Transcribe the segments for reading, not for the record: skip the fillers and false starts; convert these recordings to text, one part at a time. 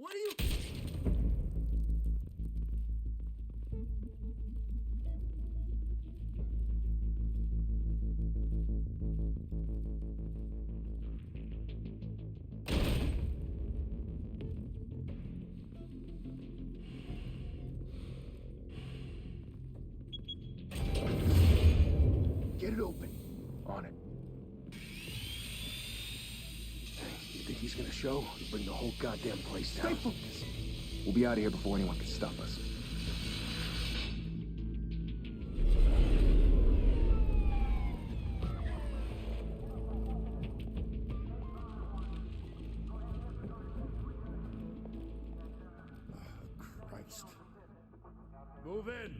What are you... Get it open. On it. You think he's gonna show? Bring the whole goddamn place down. Stay focused. We'll be out of here before anyone can stop us. Christ. Move in.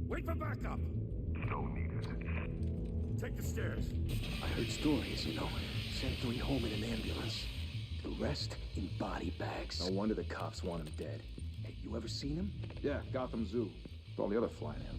Wait for backup! Don't need it. Take the stairs. I heard stories, you know. Sent 3 home in an ambulance. The rest in body bags. No wonder the cops want him dead. Hey, you ever seen him? Yeah, Gotham Zoo. With all the other flying animals.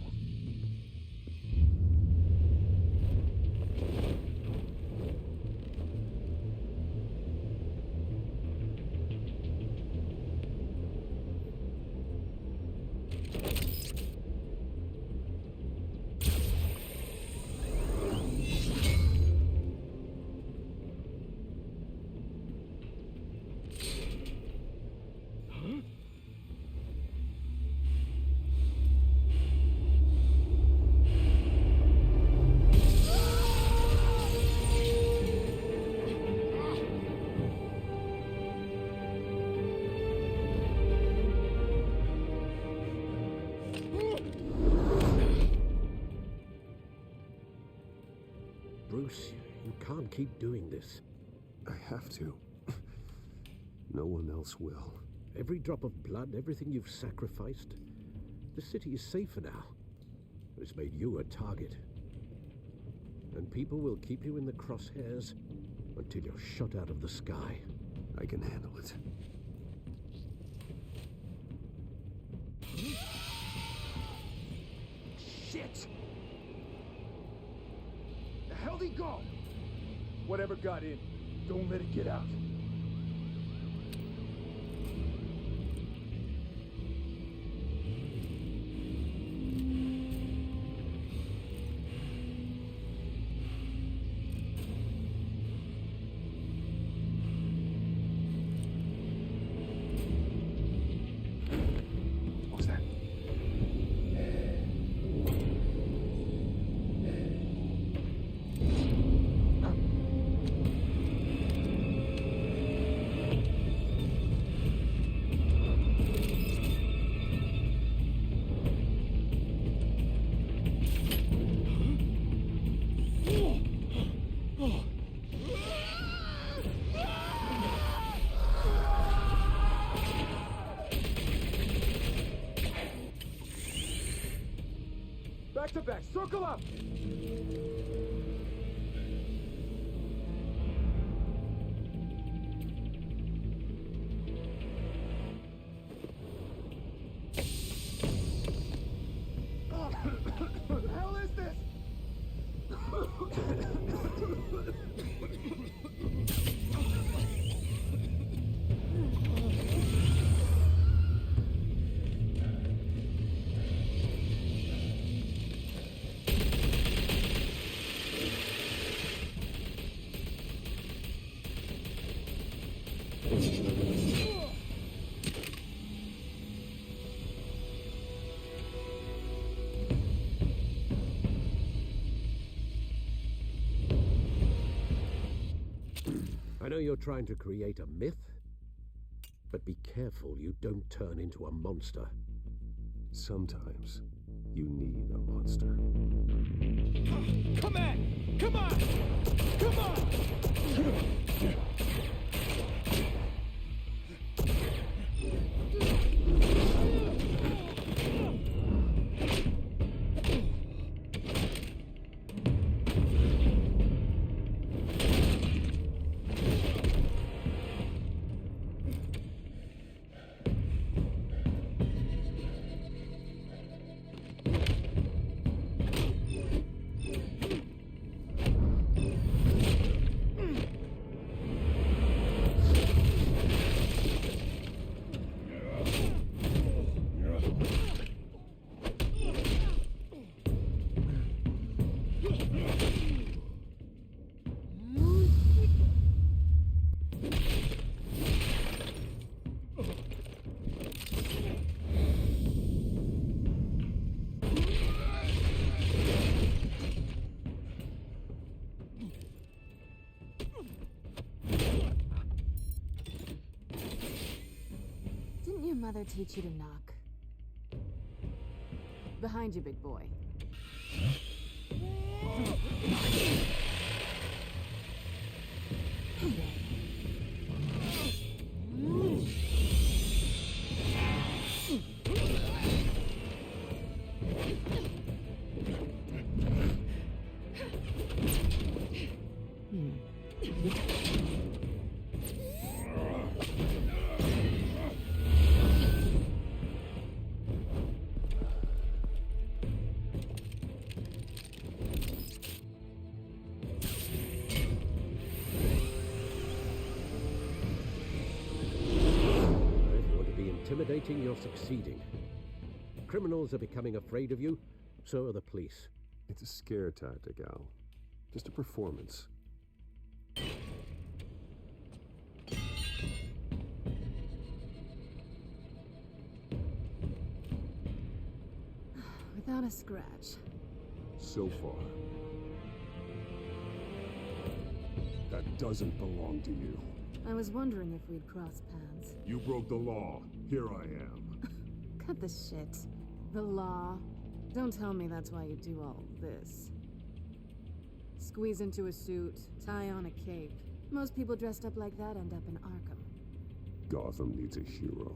Bruce, you can't keep doing this. I have to. No one else will. Every drop of blood, everything you've sacrificed. The city is safer now. It's made you a target. And people will keep you in the crosshairs until you're shot out of the sky. I can handle it. Shit! The hell'd he go? Whatever got in, don't let it get out. Back to back, circle up! What the hell is this? I know you're trying to create a myth, but be careful you don't turn into a monster. Sometimes you need a monster. Come on! Come on! Come on! Didn't your mother teach you to knock? Behind you, big boy. Intimidating, you're succeeding. Criminals are becoming afraid of you, so are the police. It's a scare tactic, Al. Just a performance. Without a scratch. So far. That doesn't belong to you. I was wondering if we'd cross paths. You broke the law. Here I am. Cut the shit. The law. Don't tell me that's why you do all this. Squeeze into a suit, tie on a cape. Most people dressed up like that end up in Arkham. Gotham needs a hero.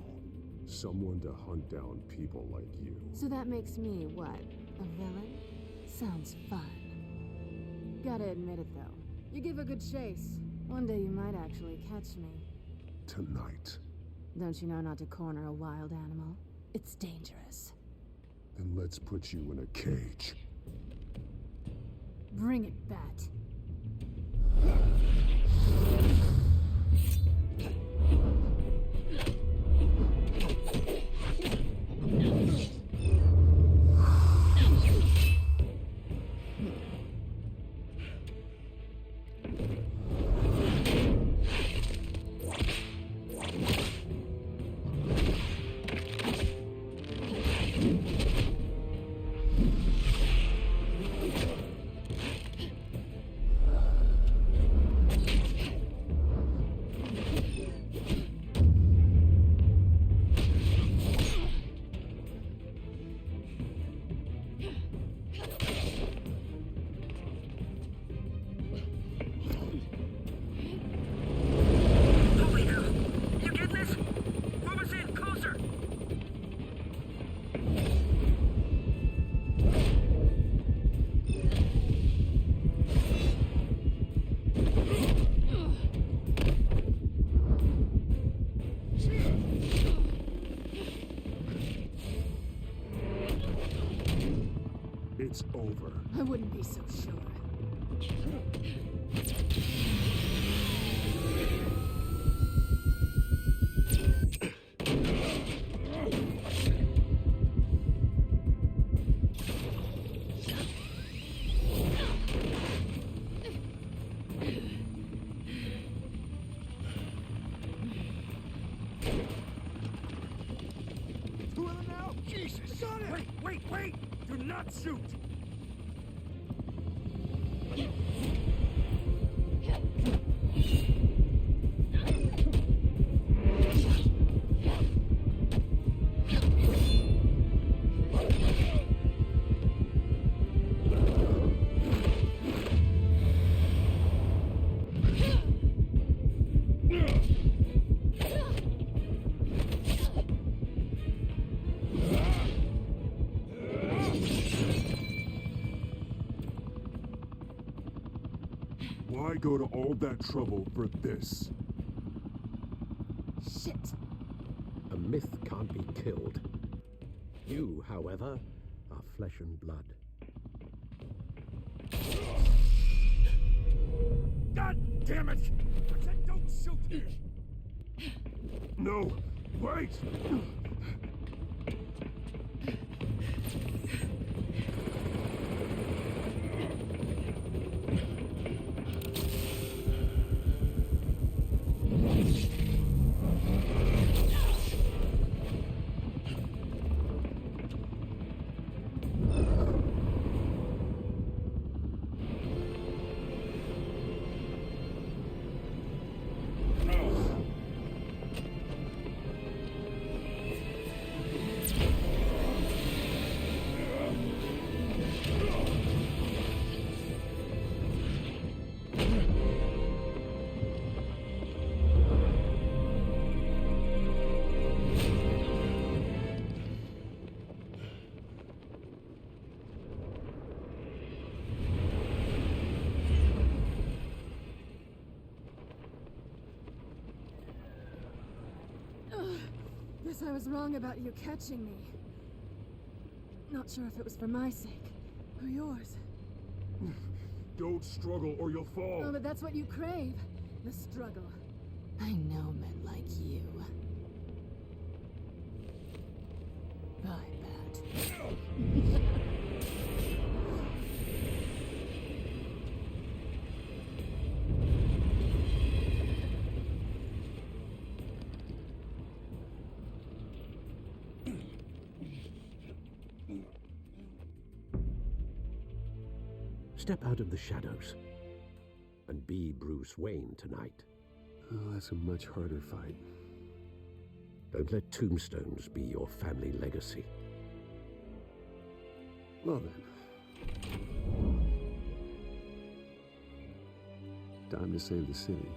Someone to hunt down people like you. So that makes me, what, a villain? Sounds fun. Gotta admit it, though. You give a good chase. One day you might actually catch me. Tonight. Don't you know not to corner a wild animal? It's dangerous. Then let's put you in a cage. Bring it, Bat. It's over. I wouldn't be so sure. Two of them now? Jesus! Got it! Wait! Do not shoot! Why go to all that trouble for this? Shit! A myth can't be killed. You, however, are flesh and blood. God damn it! I said don't shoot! No! Wait! Guess I was wrong about you catching me. Not sure if it was for my sake, or yours. Don't struggle or you'll fall. Oh, but that's what you crave. The struggle. I know men like you. Bye, Bat. Step out of the shadows and be Bruce Wayne tonight. Oh, that's a much harder fight. Don't let tombstones be your family legacy. Well then. Time to save the city.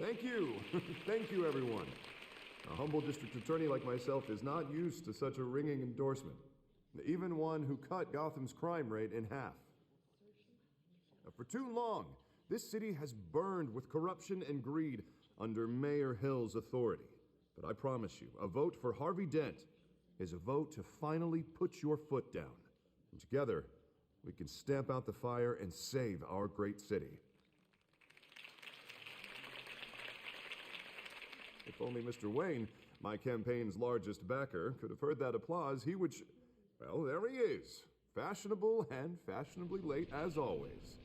Thank you. Thank you, everyone. A humble district attorney like myself is not used to such a ringing endorsement. Even one who cut Gotham's crime rate in half. For too long, this city has burned with corruption and greed under Mayor Hill's authority. But I promise you, a vote for Harvey Dent is a vote to finally put your foot down. And together, we can stamp out the fire and save our great city. If only Mr. Wayne, my campaign's largest backer, could have heard that applause, he would well, there he is. Fashionable and fashionably late as always.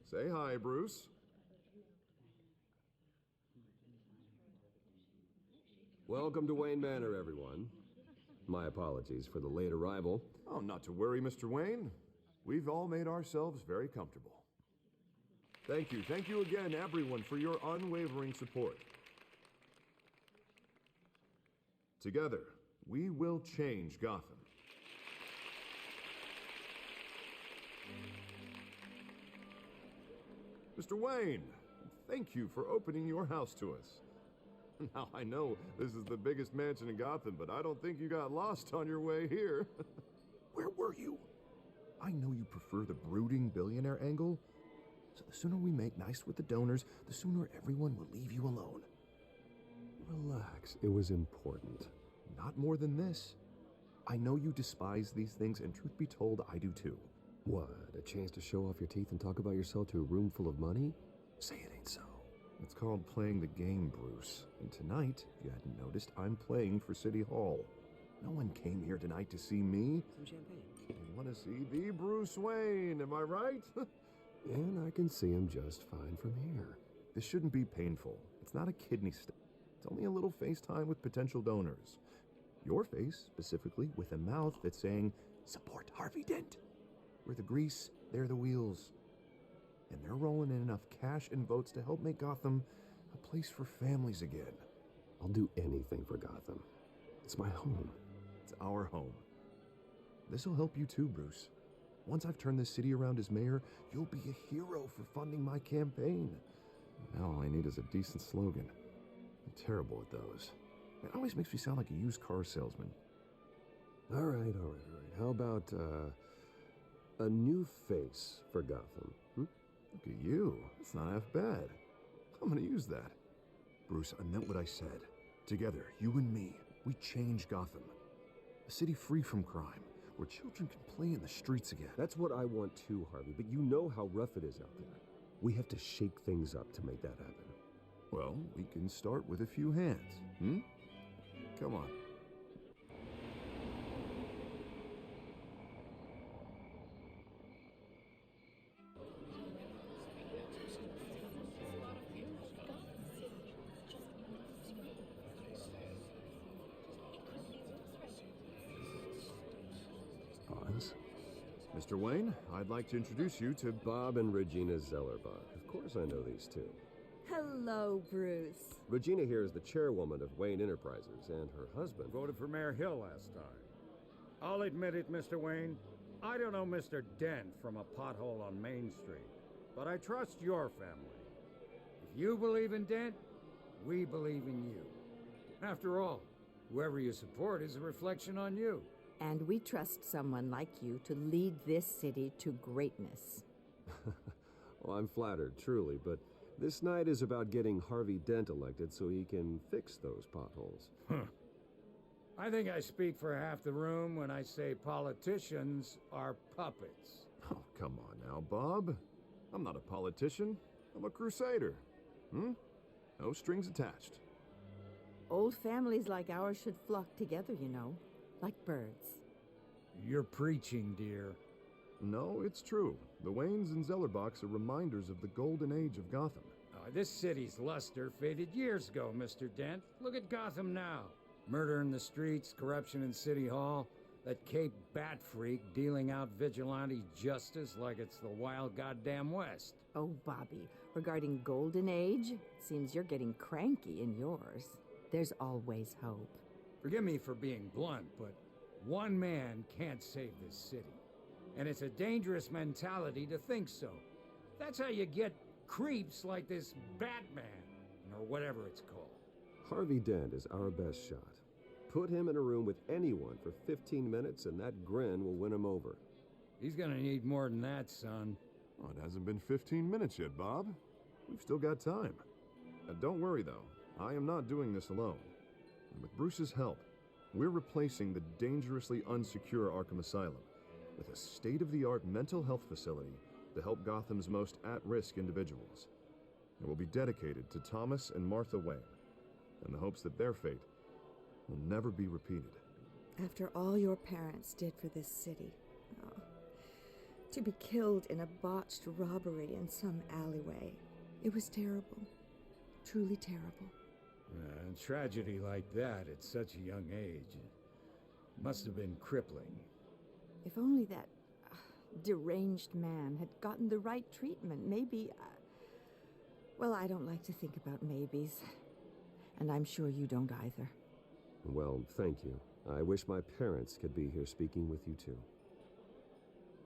Say hi, Bruce. Welcome to Wayne Manor, everyone. My apologies for the late arrival. Oh, not to worry, Mr. Wayne. We've all made ourselves very comfortable. Thank you. Thank you again, everyone, for your unwavering support. Together, we will change Gotham. Mr. Wayne, thank you for opening your house to us. Now, I know this is the biggest mansion in Gotham, but I don't think you got lost on your way here. Where were you? I know you prefer the brooding billionaire angle, so the sooner we make nice with the donors, the sooner everyone will leave you alone. Relax, it was important. Not more than this. I know you despise these things, and truth be told, I do too. What, a chance to show off your teeth and talk about yourself to a room full of money? Say it ain't so. It's called playing the game, Bruce. And tonight, if you hadn't noticed, I'm playing for City Hall. No one came here tonight to see me. Some champagne. They want to see the Bruce Wayne, am I right? And I can see him just fine from here. This shouldn't be painful. It's not a kidney stone. It's only a little FaceTime with potential donors. Your face, specifically, with a mouth that's saying, support Harvey Dent. We're the grease, they're the wheels. And they're rolling in enough cash and votes to help make Gotham a place for families again. I'll do anything for Gotham. It's my home. It's our home. This'll help you too, Bruce. Once I've turned this city around as mayor, you'll be a hero for funding my campaign. Now all I need is a decent slogan. I'm terrible at those. It always makes me sound like a used car salesman. All right. How about, a new face for Gotham? Look at you. It's not half bad. I'm gonna use that. Bruce, I meant what I said. Together, you and me, we change Gotham. A city free from crime, where children can play in the streets again. That's what I want too, Harvey, but you know how rough it is out there. We have to shake things up to make that happen. Well, we can start with a few hands, Come on. Pause. Mr. Wayne, I'd like to introduce you to Bob and Regina Zellerbach. Of course I know these two. Hello, Bruce. Regina here is the chairwoman of Wayne Enterprises, and her husband... Voted for Mayor Hill last time. I'll admit it, Mr. Wayne. I don't know Mr. Dent from a pothole on Main Street, but I trust your family. If you believe in Dent, we believe in you. After all, whoever you support is a reflection on you. And we trust someone like you to lead this city to greatness. Well, I'm flattered, truly, but this night is about getting Harvey Dent elected so he can fix those potholes. I think I speak for half the room when I say politicians are puppets. Oh, come on now, Bob. I'm not a politician. I'm a crusader. No strings attached. Old families like ours should flock together, you know, like birds. You're preaching, dear. No, it's true. The Waynes and Zellerbachs are reminders of the golden age of Gotham. This city's luster faded years ago, Mr. Dent. Look at Gotham now. Murder in the streets, corruption in City Hall, that Cape Bat freak dealing out vigilante justice like it's the wild goddamn West. Oh, Bobby, regarding Golden Age, seems you're getting cranky in yours. There's always hope. Forgive me for being blunt, but one man can't save this city. And it's a dangerous mentality to think so. That's how you get creeps like this Batman, or whatever it's called. Harvey Dent is our best shot. Put him in a room with anyone for 15 minutes and that grin will win him over. He's gonna need more than that, son. Well, it hasn't been 15 minutes yet, Bob. We've still got time. Don't worry, though. I am not doing this alone. And with Bruce's help, we're replacing the dangerously unsecure Arkham Asylum with a state-of-the-art mental health facility to help Gotham's most at-risk individuals. It will be dedicated to Thomas and Martha Wayne, in the hopes that their fate will never be repeated. After all your parents did for this city, to be killed in a botched robbery in some alleyway, it was terrible. Truly terrible. Tragedy like that at such a young age must have been crippling. If only that deranged man had gotten the right treatment, maybe... well, I don't like to think about maybes. And I'm sure you don't either. Well, thank you. I wish my parents could be here speaking with you too.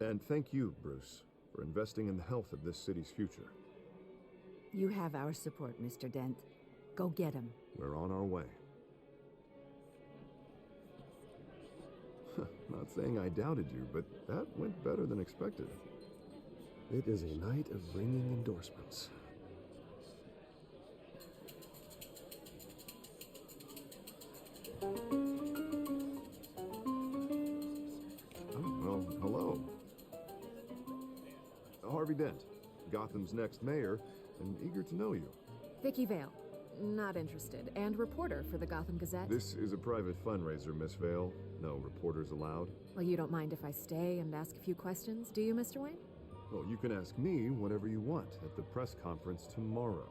And thank you, Bruce, for investing in the health of this city's future. You have our support, Mr. Dent. Go get him. We're on our way. Not saying I doubted you, but that went better than expected. It is a night of ringing endorsements. Oh, well, hello. Harvey Dent, Gotham's next mayor, and eager to know you. Vicky Vale. Not interested. And reporter for the Gotham Gazette. This is a private fundraiser, Miss Vale. No reporters allowed. Well, you don't mind if I stay and ask a few questions, do you, Mr. Wayne? Well, you can ask me whatever you want at the press conference tomorrow.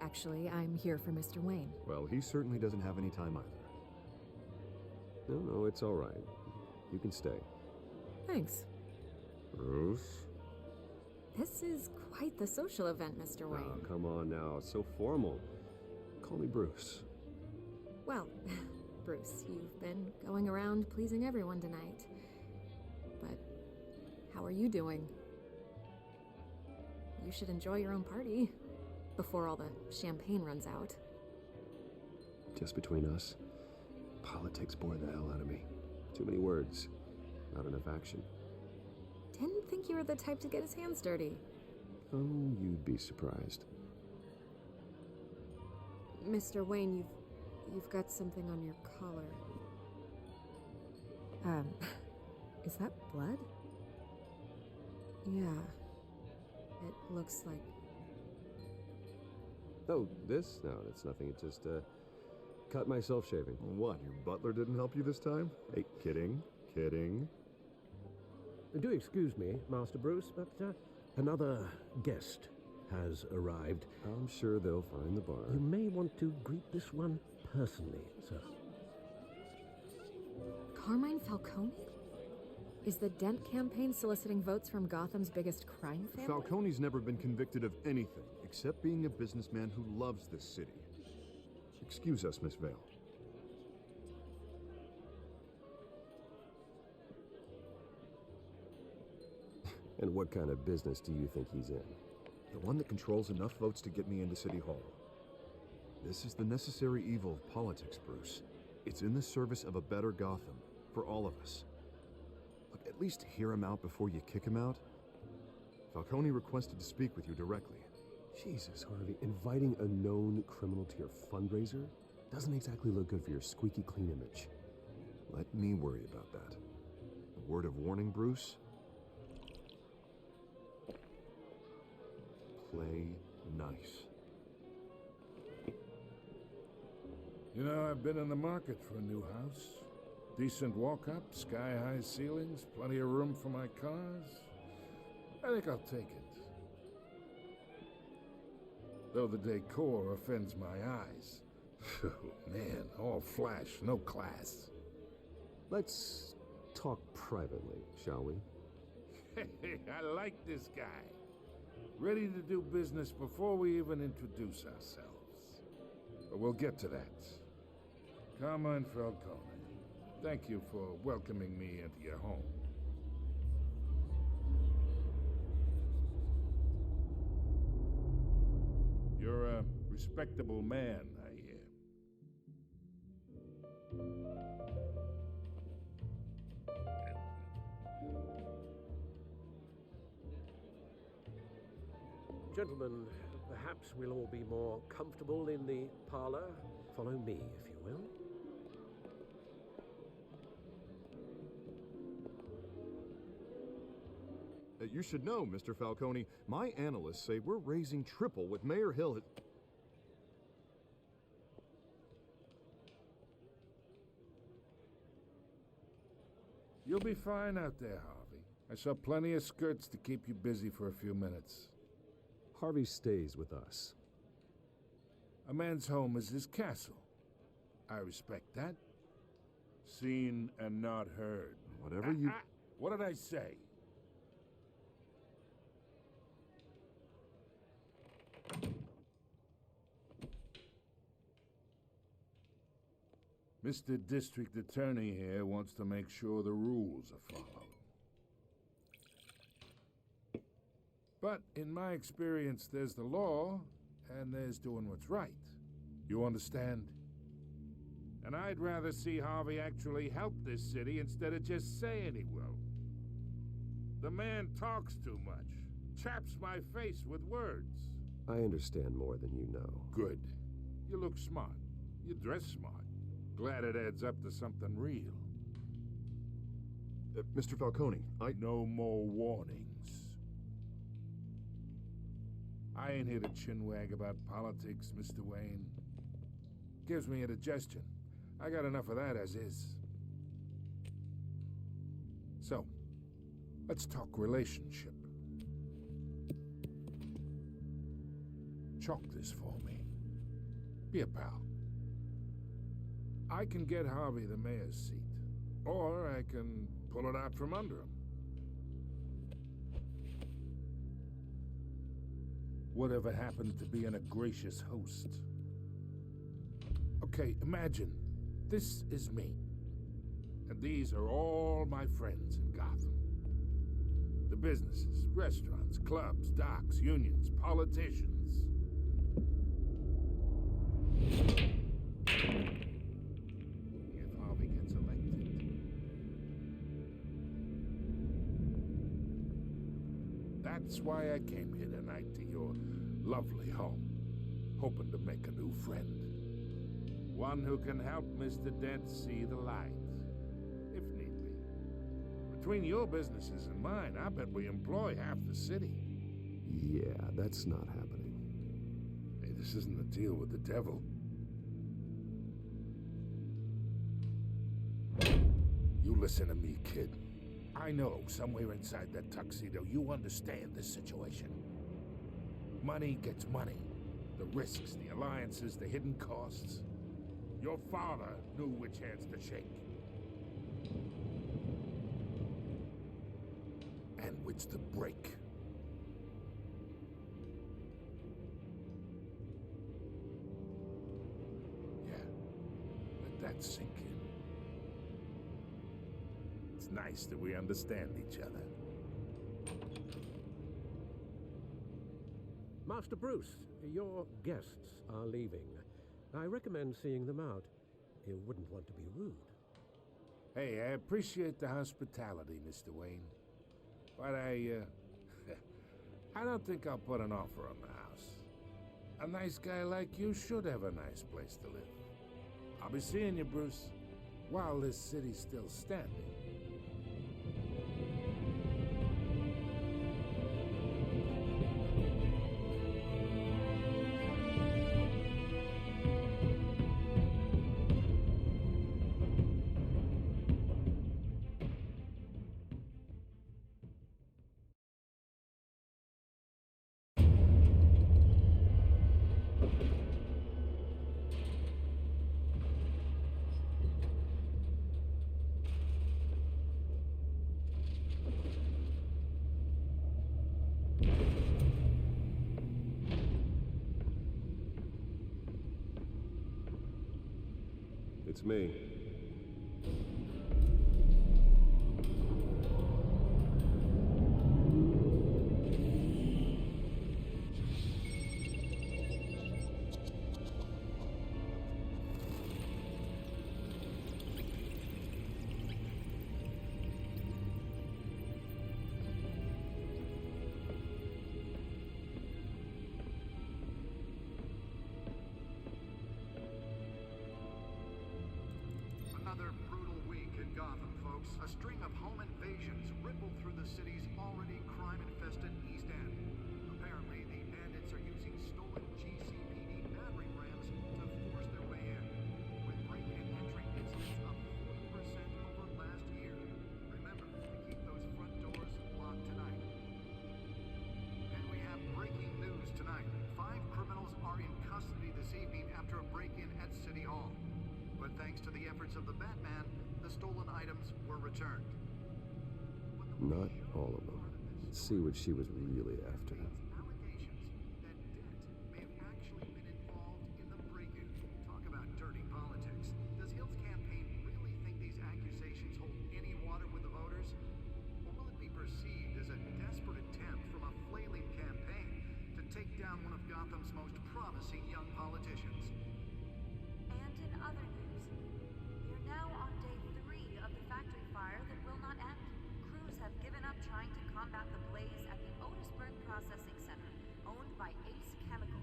Actually, I'm here for Mr. Wayne. Well, he certainly doesn't have any time either. No, it's all right. You can stay. Thanks. Bruce? This is quite the social event, Mr. Wayne. Oh, come on now. It's so formal. Call me Bruce. Well, Bruce, you've been going around pleasing everyone tonight. But how are you doing? You should enjoy your own party before all the champagne runs out. Just between us, politics bore the hell out of me. Too many words, not enough action. Didn't think you were the type to get his hands dirty. Oh, you'd be surprised. Mr. Wayne, you've got something on your collar. Is that blood? Yeah. It looks like... Oh, this? No, it's nothing. It just, cut myself shaving. What, your butler didn't help you this time? Hey, kidding. Do excuse me, Master Bruce, but another guest has arrived. I'm sure they'll find the bar. You may want to greet this one personally, sir. Carmine Falcone? Is the Dent campaign soliciting votes from Gotham's biggest crime family? Falcone's never been convicted of anything, except being a businessman who loves this city. Excuse us, Miss Vale. And what kind of business do you think he's in? The one that controls enough votes to get me into City Hall. This is the necessary evil of politics, Bruce. It's in the service of a better Gotham, For all of us. Look, at least hear him out before you kick him out. Falcone requested to speak with you directly. Jesus, Harvey, inviting a known criminal to your fundraiser doesn't exactly look good for your squeaky clean image. Let me worry about that. A word of warning, Bruce? Play nice. You know, I've been in the market for a new house. Decent walk-up, sky-high ceilings, plenty of room for my cars. I think I'll take it. Though the decor offends my eyes. Oh, man, all flash, no class. Let's talk privately, shall we? Hey, I like this guy. Ready to do business before we even introduce ourselves. But we'll get to that. Carmine Falcone, thank you for welcoming me into your home. You're a respectable man, I hear. Gentlemen, perhaps we'll all be more comfortable in the parlor. Follow me, if you will. You should know, Mr. Falcone, my analysts say we're raising triple what Mayor Hill had... You'll be fine out there, Harvey. I saw plenty of skirts to keep you busy for a few minutes. Harvey stays with us. A man's home is his castle. I respect that. Seen and not heard. Whatever you... What did I say? Mr. District Attorney here wants to make sure the rules are followed. But in my experience, there's the law, and there's doing what's right. You understand? And I'd rather see Harvey actually help this city instead of just saying he will. The man talks too much, chaps my face with words. I understand more than you know. Good. You look smart. You dress smart. Glad it adds up to something real. Mr. Falcone, No more warnings. I ain't here to chinwag about politics, Mr. Wayne. Gives me indigestion. I got enough of that as is. So, let's talk relationship. Chalk this for me. Be a pal. I can get Harvey the mayor's seat, or I can pull it out from under him. Whatever happens to being a gracious host? Okay, imagine, this is me, and these are all my friends in Gotham. The businesses, restaurants, clubs, docks, unions, politicians. That's why I came here tonight to your lovely home, hoping to make a new friend. One who can help Mr. Dent see the light, if need be. Between your businesses and mine, I bet we employ half the city. Yeah, that's not happening. Hey, this isn't a deal with the devil. You listen to me, kid. I know somewhere inside that tuxedo you understand this situation. Money gets money. The risks, the alliances, the hidden costs. Your father knew which hands to shake. And which to break. Yeah, let that sink in. It's nice that we understand each other. Master Bruce, your guests are leaving. I recommend seeing them out. You wouldn't want to be rude. Hey, I appreciate the hospitality, Mr. Wayne. But I don't think I'll put an offer on the house. A nice guy like you should have a nice place to live. I'll be seeing you, Bruce, while this city's still standing. It's me. Another brutal week in Gotham, folks. A string of home invasions rippled through the city's already crime-infested East End. Apparently, the bandits are using stolen GCPD battering rams to force their way in, with break-in and entry incidents up 40% over last year. Remember to keep those front doors locked tonight. And we have breaking news tonight. 5 criminals are in custody this evening after a break-in at City Hall. But thanks to the efforts of the Batman, the stolen items were returned. Not all of them. Let's see what she was really after. Allegations that Dent may have actually been involved in the break-in. Talk about dirty politics. Does Hill's campaign really think these accusations hold any water with the voters? Or will it be perceived as a desperate attempt from a flailing campaign to take down one of Gotham's most promising young politicians? And in other news, we're now on day 3 of the factory fire that will not end. Crews have given up trying to combat the blaze at the Otisburg Processing Center, owned by Ace Chemical.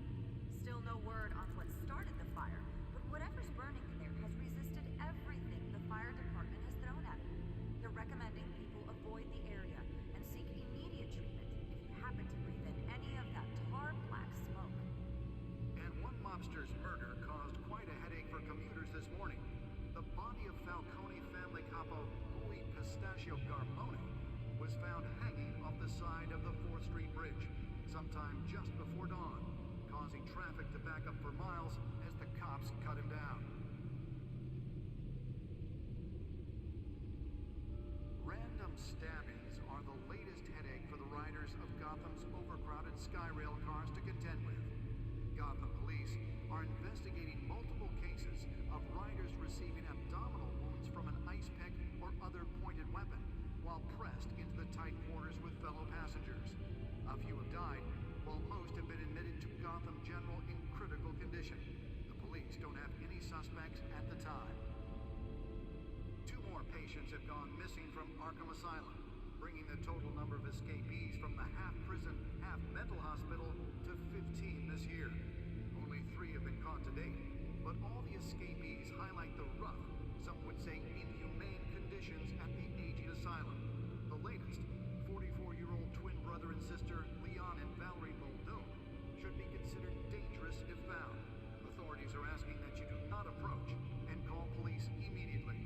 Still no word on what started the fire, but whatever's burning in there has resisted everything the fire department has thrown at it. They're recommending people avoid the area and seek immediate treatment if you happen to breathe in any of that tar black smoke. And one mobster's murder caused quite a headache for commuters this morning. The body of Falcone family capo Louis Pistachio Garmone was found hanging off the side of the 4th Street Bridge sometime just before dawn, causing traffic to back up for miles as the cops cut him down. Random stabbings are the latest headache for the riders of Gotham's overcrowded Skyrail cars to contend with. Gotham police are investigating multiple cases of riders receiving abdominal wounds from an ice pick or other pointed weapon while pressed into the tight quarters with fellow passengers. A few have died, while most have been admitted to Gotham General in critical condition. The police don't have any suspects at the time. 2 more patients have gone missing from Arkham Asylum, bringing the total number of escapees from the half-prison, half-mental hospital to 15 this year. Only 3 have been caught to date, but all the escapees highlight the rough, some would say inhumane conditions at the aging asylum. The latest, 44-year-old twin brother and sister Leon and Valerie Muldoon, should be considered dangerous if found. Authorities are asking that you do not approach and call police immediately.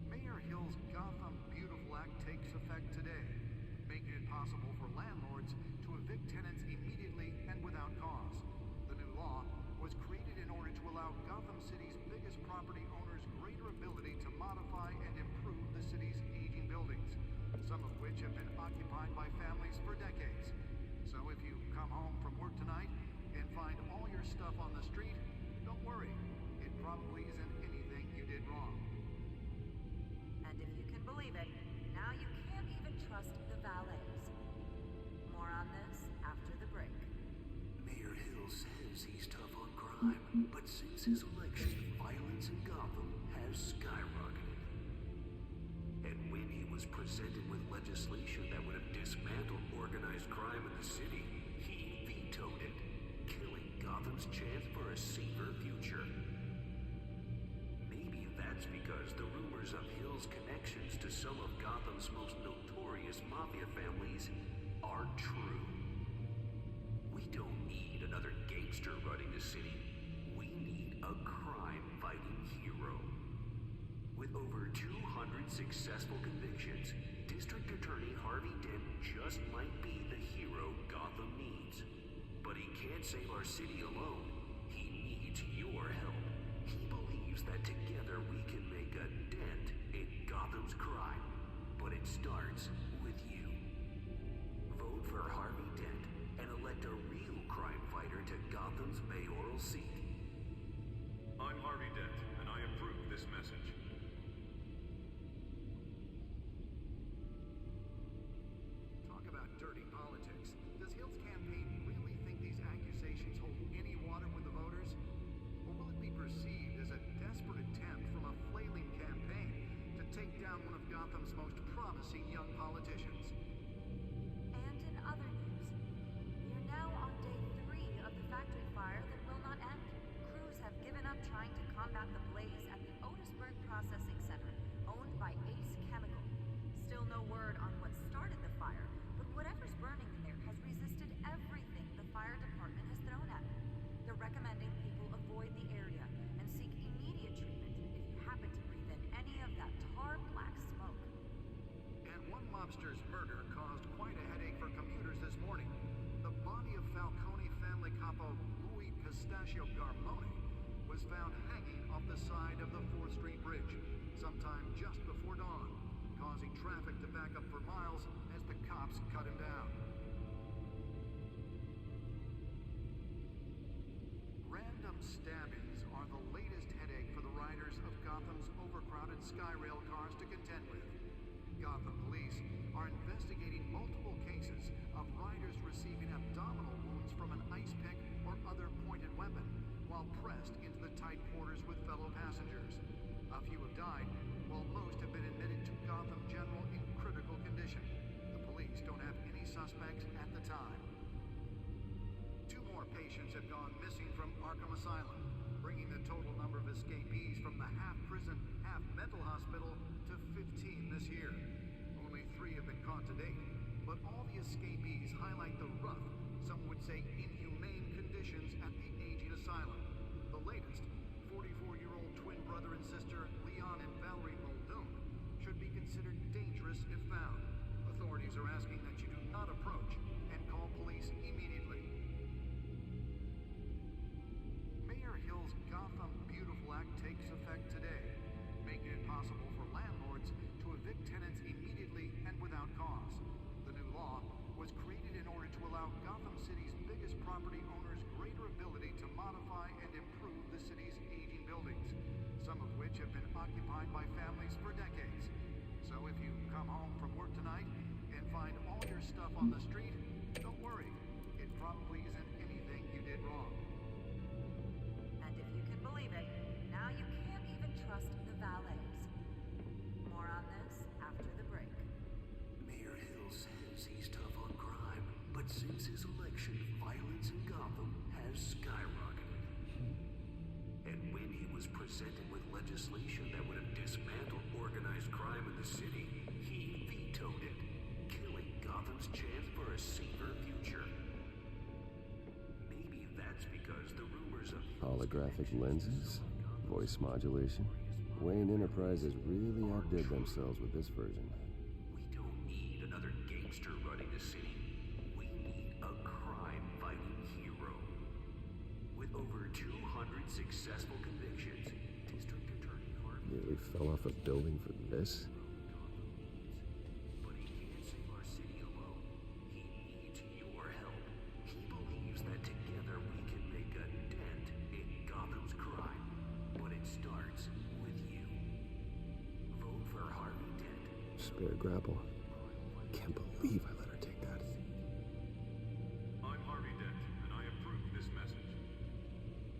Mayor Hill's Gotham Beautiful Act takes effect today, making it possible for landlords to evict tenants immediately and without cause. The new law was created in order to allow Gotham City's biggest property owners greater ability to modify and improve the city's aging buildings, some of which have been occupied by families for decades. So if you come home from work tonight and find all your stuff on the street, don't worry. It probably isn't anything you did wrong. And if you can believe it, now you can't even trust the valets. More on this after the break. Mayor Hill says he's tough on crime, but since his election, violence in Gotham legislation that would have dismantled organized crime in the city, he vetoed it, killing Gotham's chance for a safer future. Maybe that's because the rumors of Hill's connections to some of Gotham's most notorious mafia families are true. We don't need another gangster running the city. We need a crime-fighting hero. With over 200 successful convictions, District Attorney Harvey Dent just might be the hero Gotham needs. But he can't save our city alone. He needs your help. He believes that together we can make a dent in Gotham's crime. But it starts with you. Vote for Harvey Dent and elect a real crime fighter to Gotham's mayoral seat. I'm Harvey Dent, and I approve this message. Talk about dirty politics. Does Hill's campaign really think these accusations hold any water with the voters? Or will it be perceived as a desperate attempt from a flailing campaign to take down one of Gotham's most promising young politicians? And in other news, we are now on day 3 of the factory fire that will not end. Crews have given up trying to combat the blaze at the Otisburg Processing Center, owned by Ace Chemical. Still no word on what started the fire, but whatever's burning in there has resisted everything the fire department has thrown at it. They're recommending people avoid the area and seek immediate treatment if you happen to breathe in any of that tar black smoke. And one mobster's murder caused quite a headache for commuters this morning. The body of Falcone family capo Louis Pistachio Garmone was found hanging off the side of the 4th Street Bridge sometime just before dawn, causing traffic to back up for miles as the cops cut him down. Random stabbings are the latest headache for the riders of Gotham's overcrowded Skyrail cars to contend with. Gotham police are investigating multiple cases of riders receiving abdominal wounds from an ice pick or other pointed weapon while pressed into the tight quarters with fellow passengers. A few have died, while most have been admitted to Gotham General in critical condition. The police don't have any suspects at the time. 2 more patients have gone missing from Arkham Asylum, bringing the total number of escapees from the half-prison, half-mental hospital to 15 this year. Only 3 have been caught to date, but all the escapees highlight the rough, some would say inhumane conditions at the aging asylum. The latest, 44-year-old twin brother and sister Leon and Valerie Muldoon, should be considered dangerous if found. Authorities are asking that you do not approach and call police immediately. Mayor Hill's Gotham Beautiful Act takes effect today, making it possible for landlords to evict tenants immediately and without cause. The new law was created in order to allow Gotham City's biggest property owners greater ability to modify and improve the city's aging buildings, some of which have been occupied by families for decades. So if you come home from work tonight and find all your stuff on the street, don't worry. It probably isn't anything you did wrong. And if you can believe it, now you can't even trust the valets. More on this after the break. Mayor Hill says he's tough on crime, but since his election, violence in Gotham has skyrocketed. And when he was presented with legislation that would have dismantled organized crime in the city, he vetoed it, killing Gotham's chance for a safer future. Maybe that's because the rumors of Holographic lenses? Voice modulation? Wayne Enterprises really outdid themselves with this version. We don't need another gangster running the city. We need a crime-fighting hero. With over 200 successful convictions, District Attorney Harvey Nearly fell off a building for this? But he can't save our city alone. He needs your help. He believes that together we can make a dent in Gotham's crime. But it starts with you. Vote for Harvey Dent. Spare grapple. Can't believe I let her take that. I'm Harvey Dent, and I approve this message.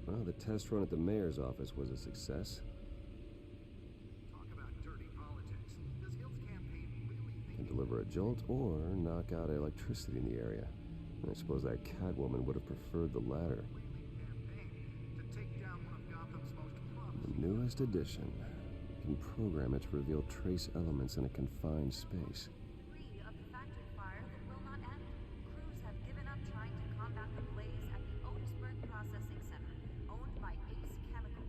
Well, the test run at the mayor's office was a success. Talk about dirty politics. Does Hill's campaign really think Can deliver a jolt or knock out electricity in the area. I suppose that Catwoman would have preferred the latter. The newest edition. You can program it to reveal trace elements in a confined space. Of the factory fire that will not end. Crews have given up trying to combat the blaze at the Otisburg Processing Center, owned by Ace Chemical.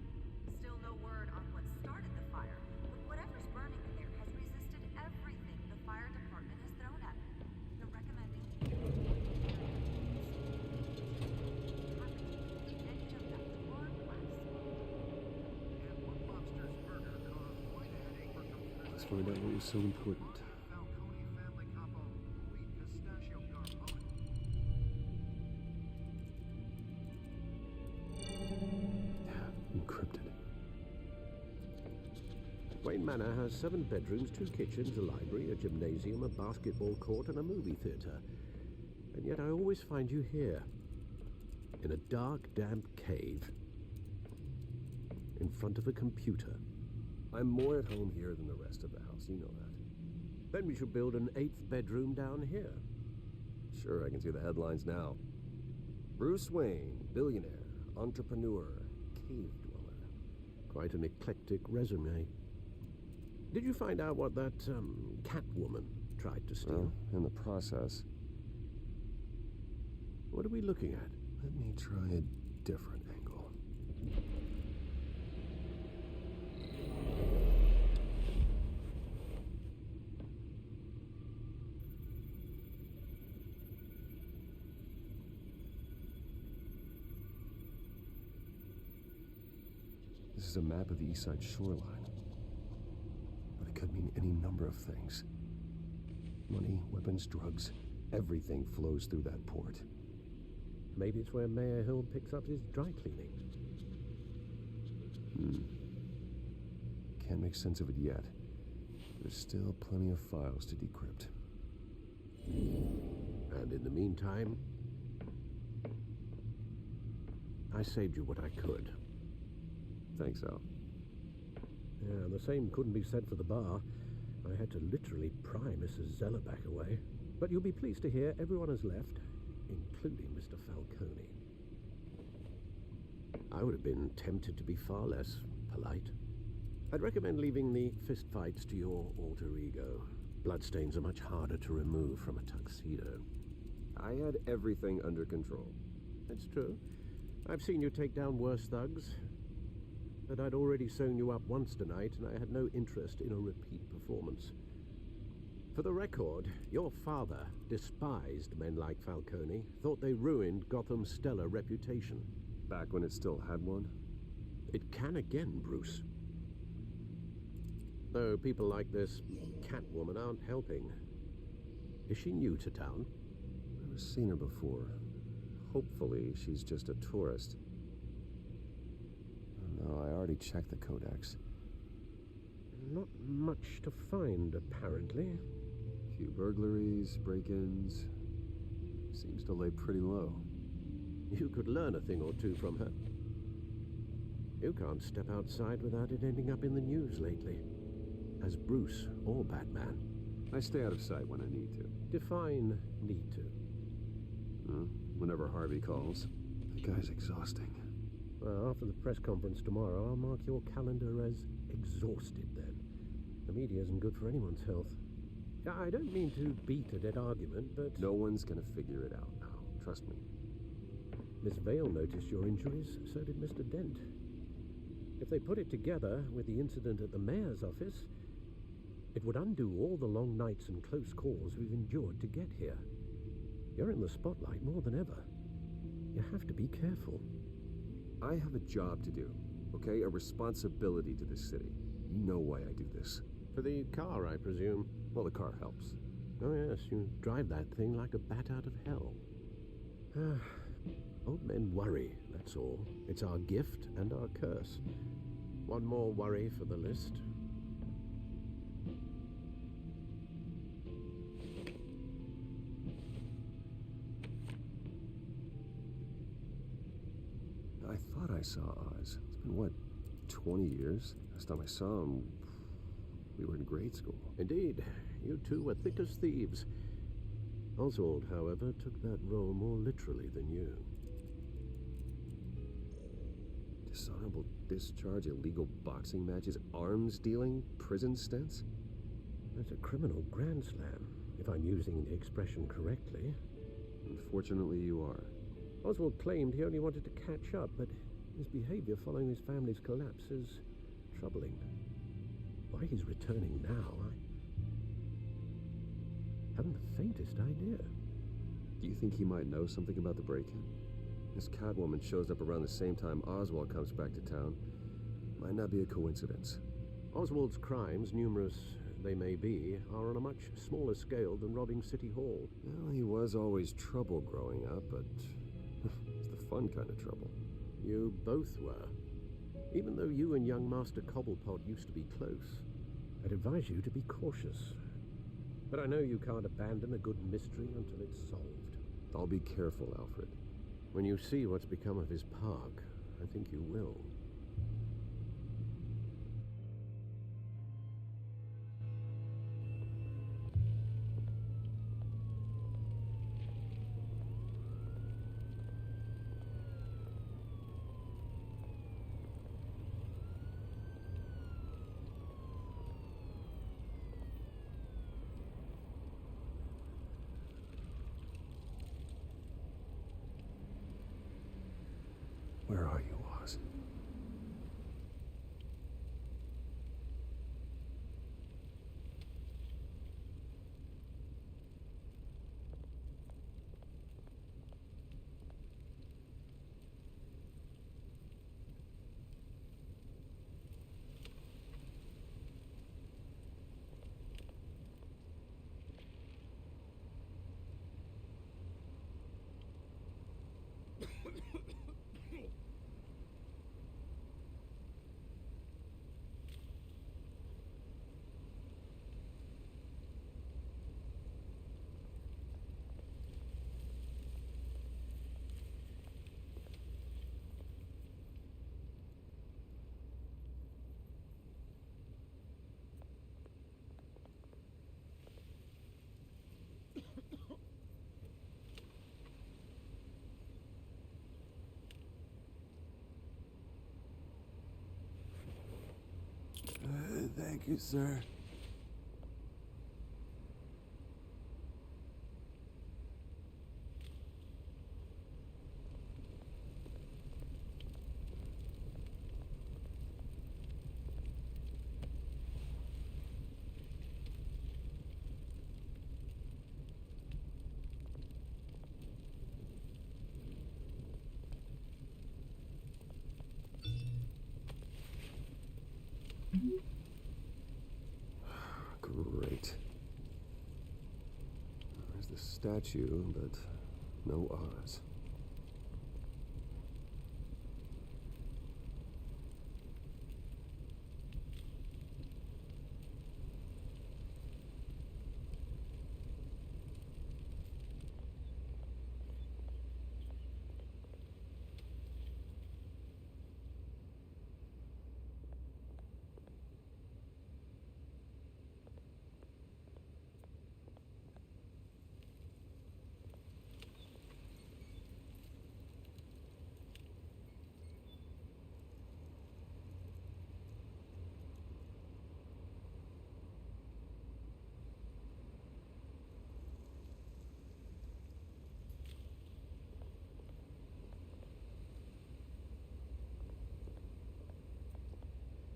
Still no word on what started the fire, but whatever's burning in there has resisted everything the fire department has thrown at it. They're recommending Let's find out what was so important. Encrypted. Wayne Manor has 7 bedrooms, 2 kitchens, a library, a gymnasium, a basketball court, and a movie theater. And yet I always find you here, in a dark, damp cave, in front of a computer. I'm more at home here than the rest of the house, you know that. Then we should build an 8th bedroom down here. Sure, I can see the headlines now. Bruce Wayne, billionaire, entrepreneur, cave dweller. Quite an eclectic resume. Did you find out what that, Catwoman tried to steal? Well, in the process. What are we looking at? Let me try a different angle. This is a map of the east side shoreline. But it could mean any number of things. Money, weapons, drugs, everything flows through that port. Maybe it's where Mayor Hill picks up his dry cleaning. Can't make sense of it yet. There's still plenty of files to decrypt. And in the meantime, I saved you what I could. Thanks, Al. Yeah, and the same couldn't be said for the bar. I had to literally pry Mrs. Zeller back away. But you'll be pleased to hear everyone has left, including Mr. Falcone. I would have been tempted to be far less polite. I'd recommend leaving the fistfights to your alter ego. Bloodstains are much harder to remove from a tuxedo. I had everything under control. That's true. I've seen you take down worse thugs. But I'd already sewn you up once tonight, and I had no interest in a repeat performance. For the record, your father despised men like Falcone, thought they ruined Gotham's stellar reputation. Back when it still had one? It can again, Bruce. Though people like this Catwoman aren't helping. Is she new to town? I've never seen her before. Hopefully, she's just a tourist. No, I already checked the codex. Not much to find, apparently. Few burglaries, break-ins. Seems to lay pretty low. You could learn a thing or two from her. You can't step outside without it ending up in the news lately. As Bruce or Batman. I stay out of sight when I need to. Define need to. Whenever Harvey calls. That guy's exhausting. Well, after the press conference tomorrow, I'll mark your calendar as exhausted then. The media isn't good for anyone's health. I don't mean to beat a dead argument, but... No one's gonna figure it out now. Trust me. Miss Vale noticed your injuries, so did Mr. Dent. If they put it together with the incident at the mayor's office, it would undo all the long nights and close calls we've endured to get here. You're in the spotlight more than ever. You have to be careful. I have a job to do, okay? A responsibility to this city. You know why I do this. For the car, I presume. Well, the car helps. Oh yes, you drive that thing like a bat out of hell. Old men worry, that's all. It's our gift and our curse. One more worry for the list. I thought I saw Oz. It's been, what, 20 years? Last time I saw him, we were in grade school. Indeed. You two were thick as thieves. Oswald, however, took that role more literally than you. Dishonorable discharge, illegal boxing matches, arms dealing, prison stints? That's a criminal grand slam, if I'm using the expression correctly. Unfortunately, you are. Oswald claimed he only wanted to catch up, but his behavior following his family's collapse is troubling. Why he's returning now, I haven't the faintest idea. Do you think he might know something about the break-in? This Catwoman shows up around the same time Oswald comes back to town. Might not be a coincidence. Oswald's crimes, numerous they may be, are on a much smaller scale than robbing City Hall. Well, he was always trouble growing up, but it's the fun kind of trouble. You both were. Even though you and young Master Cobblepot used to be close, I'd advise you to be cautious. But I know you can't abandon a good mystery until it's solved. I'll be careful, Alfred. When you see what's become of his park, I think you will. Where are you, Oz? Thank you, sir. Great. There's the statue, but no Oz.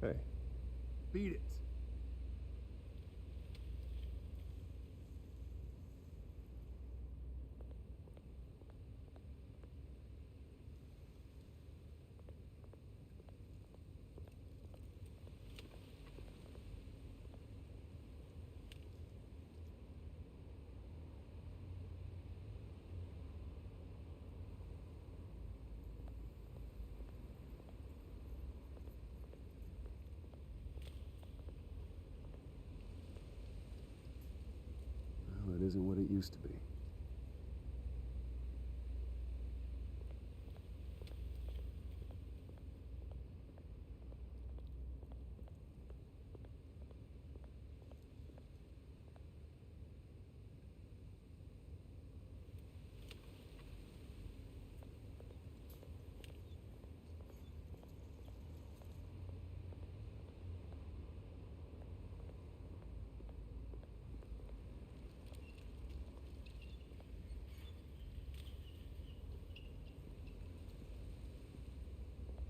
Hey. Beat it. Well, it isn't what it used to be.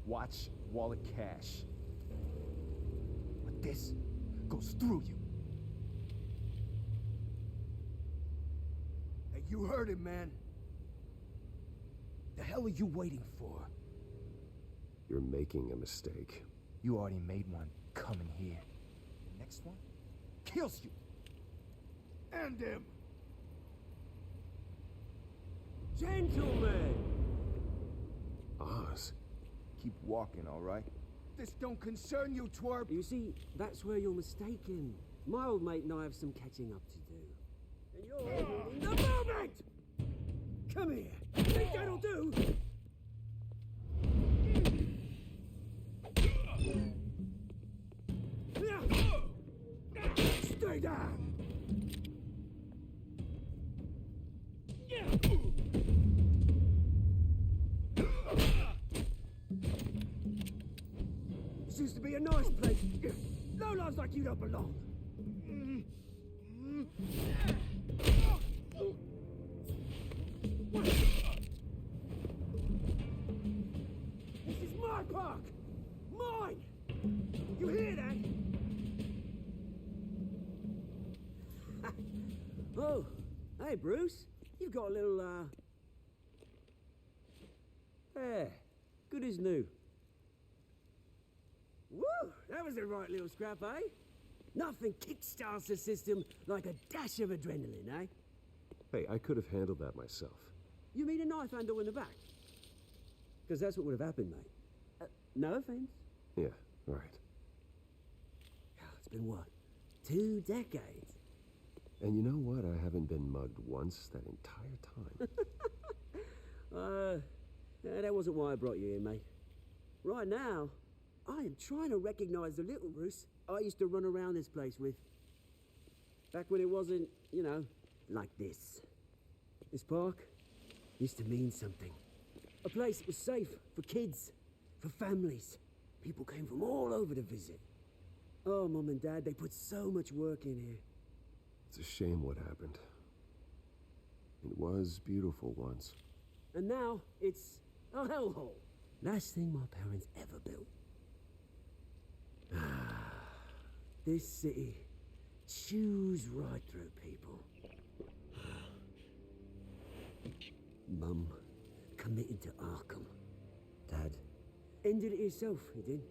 Watch wallet cash. But this goes through you. Hey, you heard him, man. The hell are you waiting for? You're making a mistake. You already made one coming here. The next one kills you. End him! Gentlemen! Oz. Keep walking, all right? This don't concern you, twerp! You see, that's where you're mistaken. My old mate and I have some catching up to do. And you're in the moment! Come here! Think that'll do? Stay down! This used to be a nice place. Lowlifes like you don't belong. This is my park! Mine! You hear that? Oh, hey, Bruce. You've got a little, Yeah, good as new. Woo! That was a right little scrap, eh? Nothing kickstarts the system like a dash of adrenaline, eh? Hey, I could have handled that myself. You mean a knife handle in the back? Because that's what would have happened, mate. No offense. Yeah, right. It's been what? 2 decades? And you know what? I haven't been mugged once that entire time. That wasn't why I brought you in, mate. Right now, I am trying to recognize the little Bruce I used to run around this place with. Back when it wasn't, you know, like this. This park used to mean something. A place that was safe for kids, for families. People came from all over to visit. Oh, Mum and Dad, they put so much work in here. It's a shame what happened. It was beautiful once. And now, it's a hellhole. Last thing my parents ever built. This city chews right through people. Mum committed to Arkham. Dad ended it himself, he did.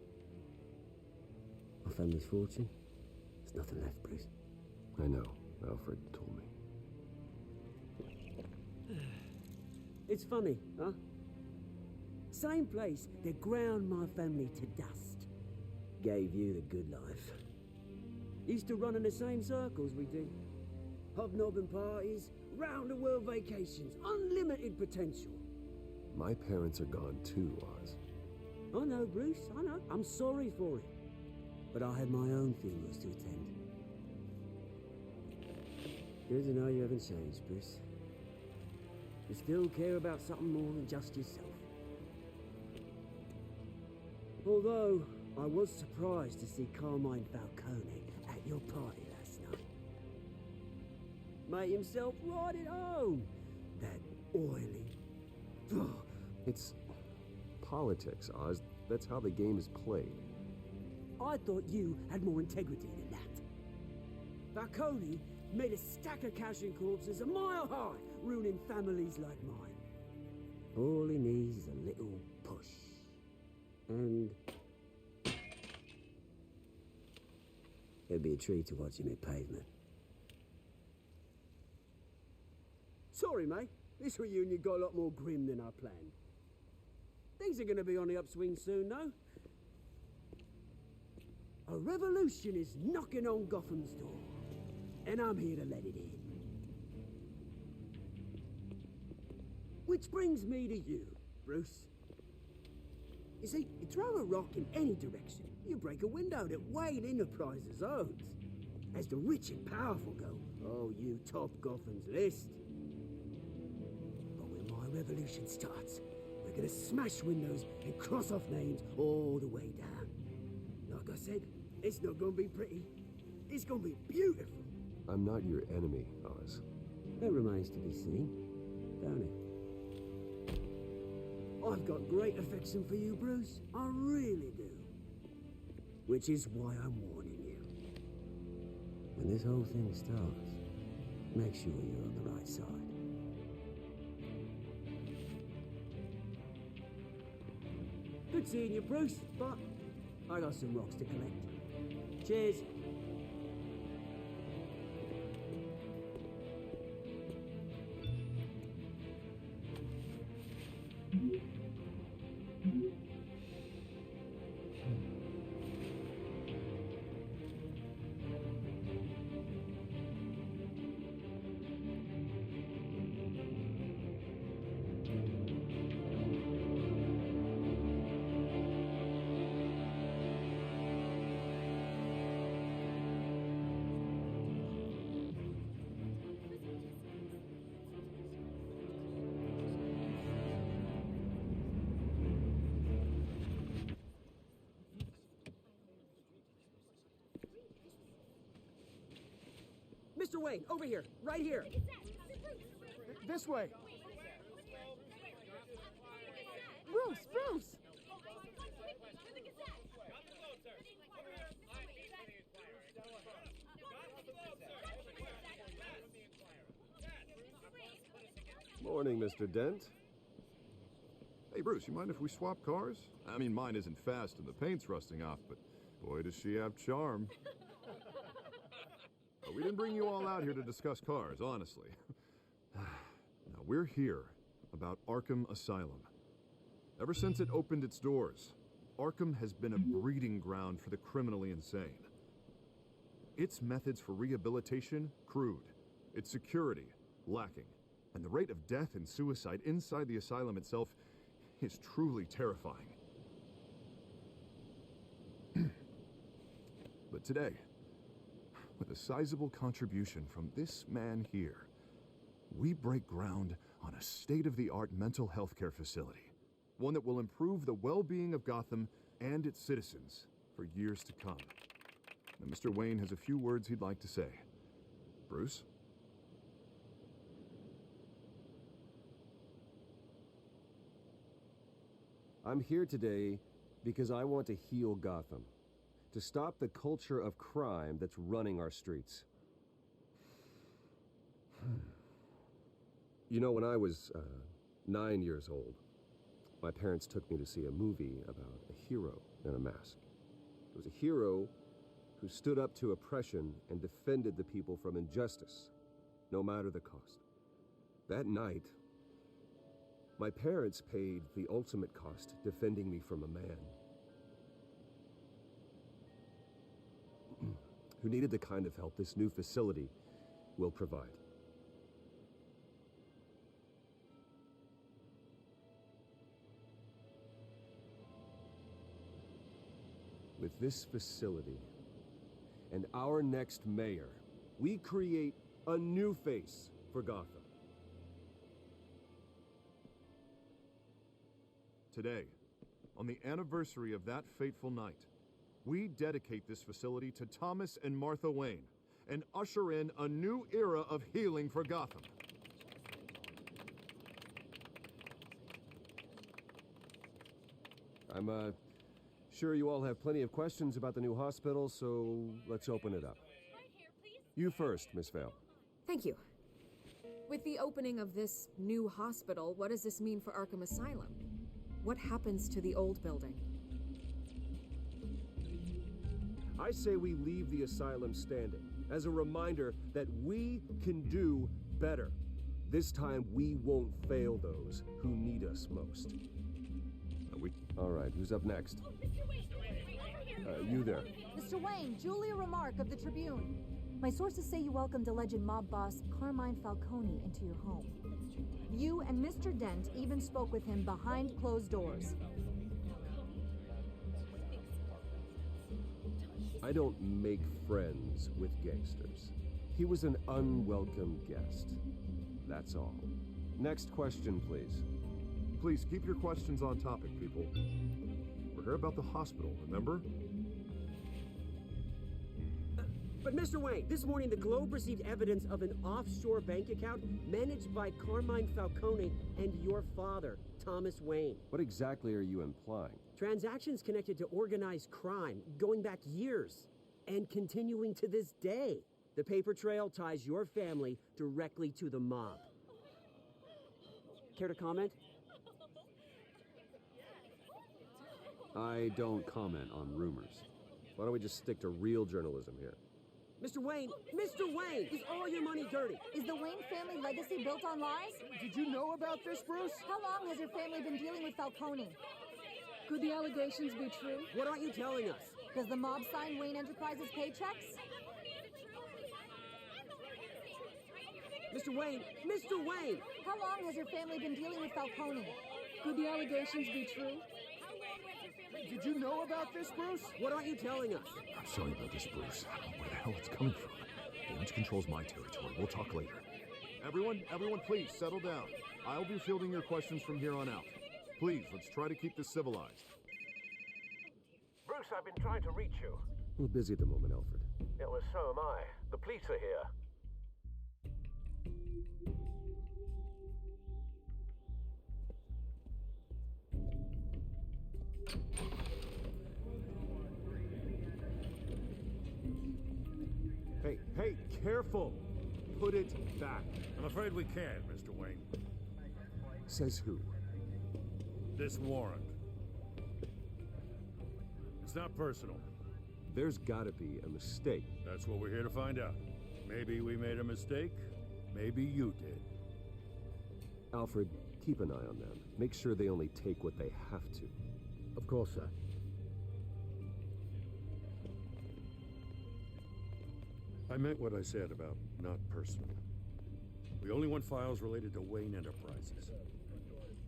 My family's fortune, there's nothing left, Bruce. I know, Alfred told me. It's funny, huh? Same place that ground my family to dust. Gave you the good life. Used to run in the same circles we did. Hobnobbing parties, round-the-world vacations, unlimited potential. My parents are gone too, Oz. I know, Bruce, I know. I'm sorry for it. But I had my own funerals to attend. Good to know you haven't changed, Bruce. You still care about something more than just yourself. Although, I was surprised to see Carmine Falcone at your party last night. Made himself right at home. That oily... It's politics, Oz. That's how the game is played. I thought you had more integrity than that. Falcone made a stack of cash and corpses a mile high, ruining families like mine. All he needs is a little push. And... it'd be a treat to watch him hit pavement. Sorry, mate. This reunion got a lot more grim than I planned. Things are gonna be on the upswing soon, though. A revolution is knocking on Gotham's door, and I'm here to let it in. Which brings me to you, Bruce. You see, you throw a rock in any direction, you break a window that Wayne Enterprises owns. As the rich and powerful go, oh, you top Gotham's list. But when my revolution starts, we're gonna smash windows and cross off names all the way down. Like I said, it's not gonna be pretty. It's gonna be beautiful. I'm not your enemy, Oz. That remains to be seen, don't it? I've got great affection for you, Bruce. I really do. Which is why I'm warning you. When this whole thing starts, make sure you're on the right side. Good seeing you, Bruce, but I got some rocks to collect. Cheers. Mr. Wayne, over here, right here. This way. Bruce, Bruce! Morning, Mr. Dent. Hey, Bruce, you mind if we swap cars? I mean, mine isn't fast and the paint's rusting off, but boy, does she have charm. We didn't bring you all out here to discuss cars, honestly. Now, we're here about Arkham Asylum. Ever since it opened its doors, Arkham has been a breeding ground for the criminally insane. Its methods for rehabilitation, crude. Its security, lacking. And the rate of death and suicide inside the asylum itself is truly terrifying. But today, with a sizable contribution from this man here, we break ground on a state-of-the-art mental health care facility. One that will improve the well-being of Gotham and its citizens for years to come. And Mr. Wayne has a few words he'd like to say. Bruce? I'm here today because I want to heal Gotham. To stop the culture of crime that's running our streets. You know, when I was 9 years old, my parents took me to see a movie about a hero in a mask. It was a hero who stood up to oppression and defended the people from injustice, no matter the cost. That night, my parents paid the ultimate cost defending me from a man who needed the kind of help this new facility will provide. With this facility and our next mayor, we create a new face for Gotham. Today, on the anniversary of that fateful night, we dedicate this facility to Thomas and Martha Wayne and usher in a new era of healing for Gotham. I'm sure you all have plenty of questions about the new hospital, so let's open it up. You first, Miss Vale. Thank you. With the opening of this new hospital, what does this mean for Arkham Asylum? What happens to the old building? I say we leave the asylum standing as a reminder that we can do better. This time we won't fail those who need us most. All right, who's up next? You there. Mr. Wayne, Julia Remark of the Tribune. My sources say you welcomed alleged mob boss Carmine Falcone into your home. You and Mr. Dent even spoke with him behind closed doors. I don't make friends with gangsters. He was an unwelcome guest. That's all. Next question, please. Please keep your questions on topic, people. We're here about the hospital, remember? But Mr. Wayne, this morning the Globe received evidence of an offshore bank account managed by Carmine Falcone and your father, Thomas Wayne. What exactly are you implying? Transactions connected to organized crime, going back years, and continuing to this day. The paper trail ties your family directly to the mob. Care to comment? I don't comment on rumors. Why don't we just stick to real journalism here? Mr. Wayne, is all your money dirty? Is the Wayne family legacy built on lies? Did you know about this, Bruce? How long has your family been dealing with Falcone? Could the allegations be true? What aren't you telling us? Does the mob sign Wayne Enterprises paychecks? Mr. Wayne! How long has your family been dealing with Falcone? Could the allegations be true? Did you know about this, Bruce? What aren't you telling us? I'm sorry about this, Bruce. I don't know where the hell it's coming from. Dent controls my territory. We'll talk later. Everyone, please settle down. I'll be fielding your questions from here on out. Please, let's try to keep this civilized. Bruce, I've been trying to reach you. We're busy at the moment, Alfred. Yeah, well, so am I. The police are here. Hey, careful! Put it back. I'm afraid we can't, Mr. Wayne. Says who? This warrant. It's not personal. There's gotta be a mistake. That's what we're here to find out. Maybe we made a mistake. Maybe you did. Alfred, keep an eye on them. Make sure they only take what they have to. Of course, sir. I meant what I said about not personal. We only want files related to Wayne Enterprises.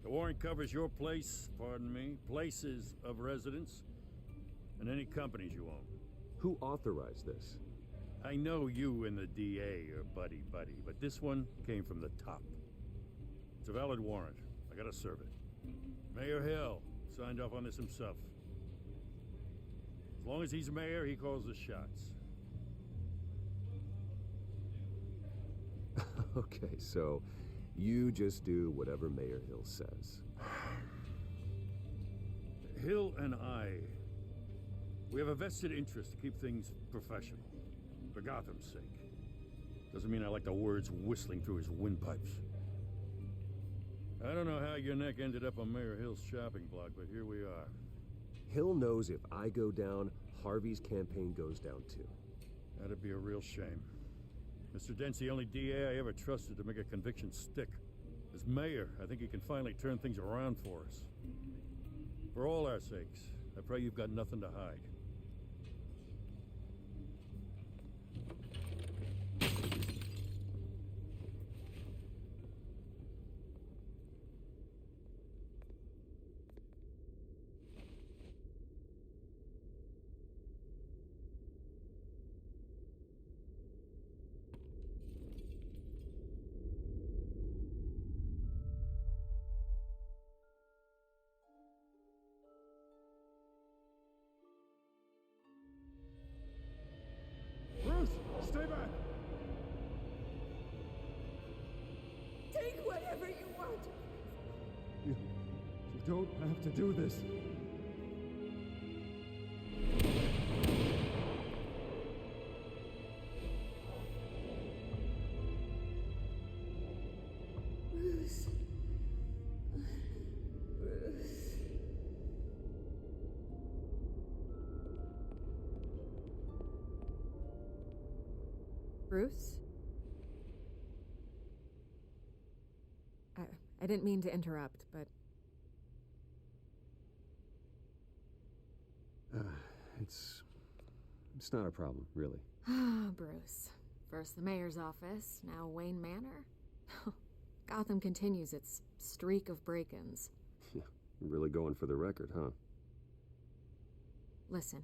The warrant covers your places of residence, and any companies you own. Who authorized this? I know you and the DA are buddy-buddy, but this one came from the top. It's a valid warrant. I gotta serve it. Mayor Hill signed off on this himself. As long as he's mayor, he calls the shots. Okay, so you just do whatever Mayor Hill says. Hill and we have a vested interest to keep things professional, for Gotham's sake. Doesn't mean I like the words whistling through his windpipes. I don't know how your neck ended up on Mayor Hill's shopping block, but here we are. Hill knows if I go down, Harvey's campaign goes down too. That'd be a real shame. Mr. Dent's the only DA I ever trusted to make a conviction stick. As mayor, I think he can finally turn things around for us. For all our sakes, I pray you've got nothing to hide. Stay back! Take whatever you want. You don't have to do this. Bruce. Bruce? I didn't mean to interrupt, but... It's not a problem, really. Ah, Bruce. First the mayor's office, now Wayne Manor. Gotham continues its streak of break-ins. Yeah, really going for the record, huh? Listen,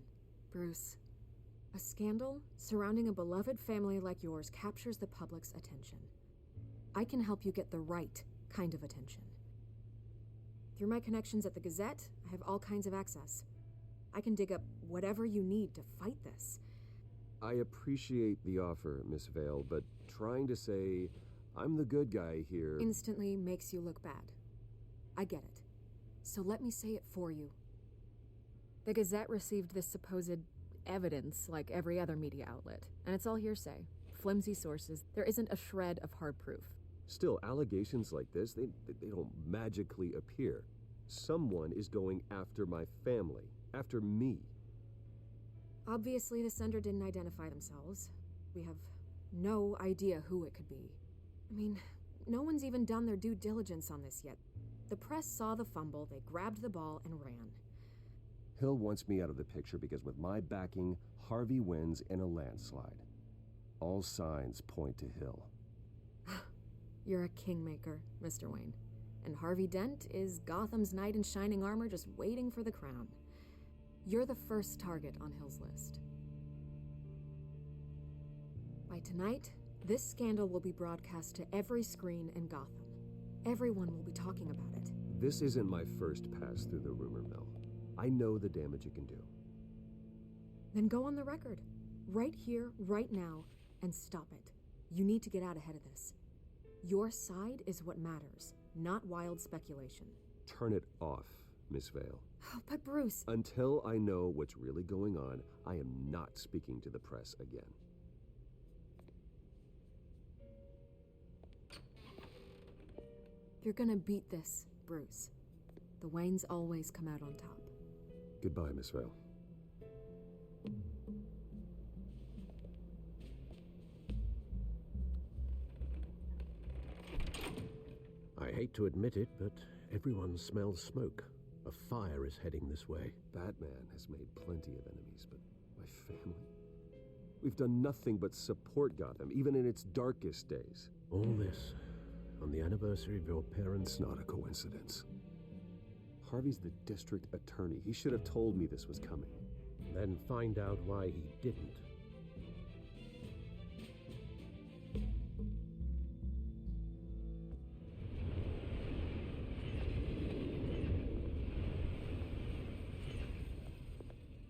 Bruce. A scandal surrounding a beloved family like yours captures the public's attention. I can help you get the right kind of attention. Through my connections at the Gazette, I have all kinds of access. I can dig up whatever you need to fight this. I appreciate the offer, Miss Vale, but trying to say I'm the good guy here... instantly makes you look bad. I get it. So let me say it for you. The Gazette received this supposed evidence like every other media outlet, and it's all hearsay. Flimsy sources. There isn't a shred of hard proof. Still, allegations like this, they don't magically appear. Someone is going after my family, after me. Obviously, the sender didn't identify themselves. We have no idea who it could be. I mean, no one's even done their due diligence on this yet. The press saw the fumble, they grabbed the ball and ran. Hill wants me out of the picture because with my backing, Harvey wins in a landslide. All signs point to Hill. You're a kingmaker, Mr. Wayne. And Harvey Dent is Gotham's knight in shining armor just waiting for the crown. You're the first target on Hill's list. By tonight, this scandal will be broadcast to every screen in Gotham. Everyone will be talking about it. This isn't my first pass through the rumor mill. I know the damage it can do. Then go on the record. Right here, right now, and stop it. You need to get out ahead of this. Your side is what matters, not wild speculation. Turn it off, Miss Vale. Oh, but Bruce... Until I know what's really going on, I am not speaking to the press again. You're gonna beat this, Bruce. The Waynes always come out on top. Goodbye, Miss Vale. I hate to admit it, but everyone smells smoke. A fire is heading this way. Batman has made plenty of enemies, but my family? We've done nothing but support Gotham, even in its darkest days. All this on the anniversary of your parents' Not a coincidence. Harvey's the district attorney. He should have told me this was coming. Then find out why he didn't.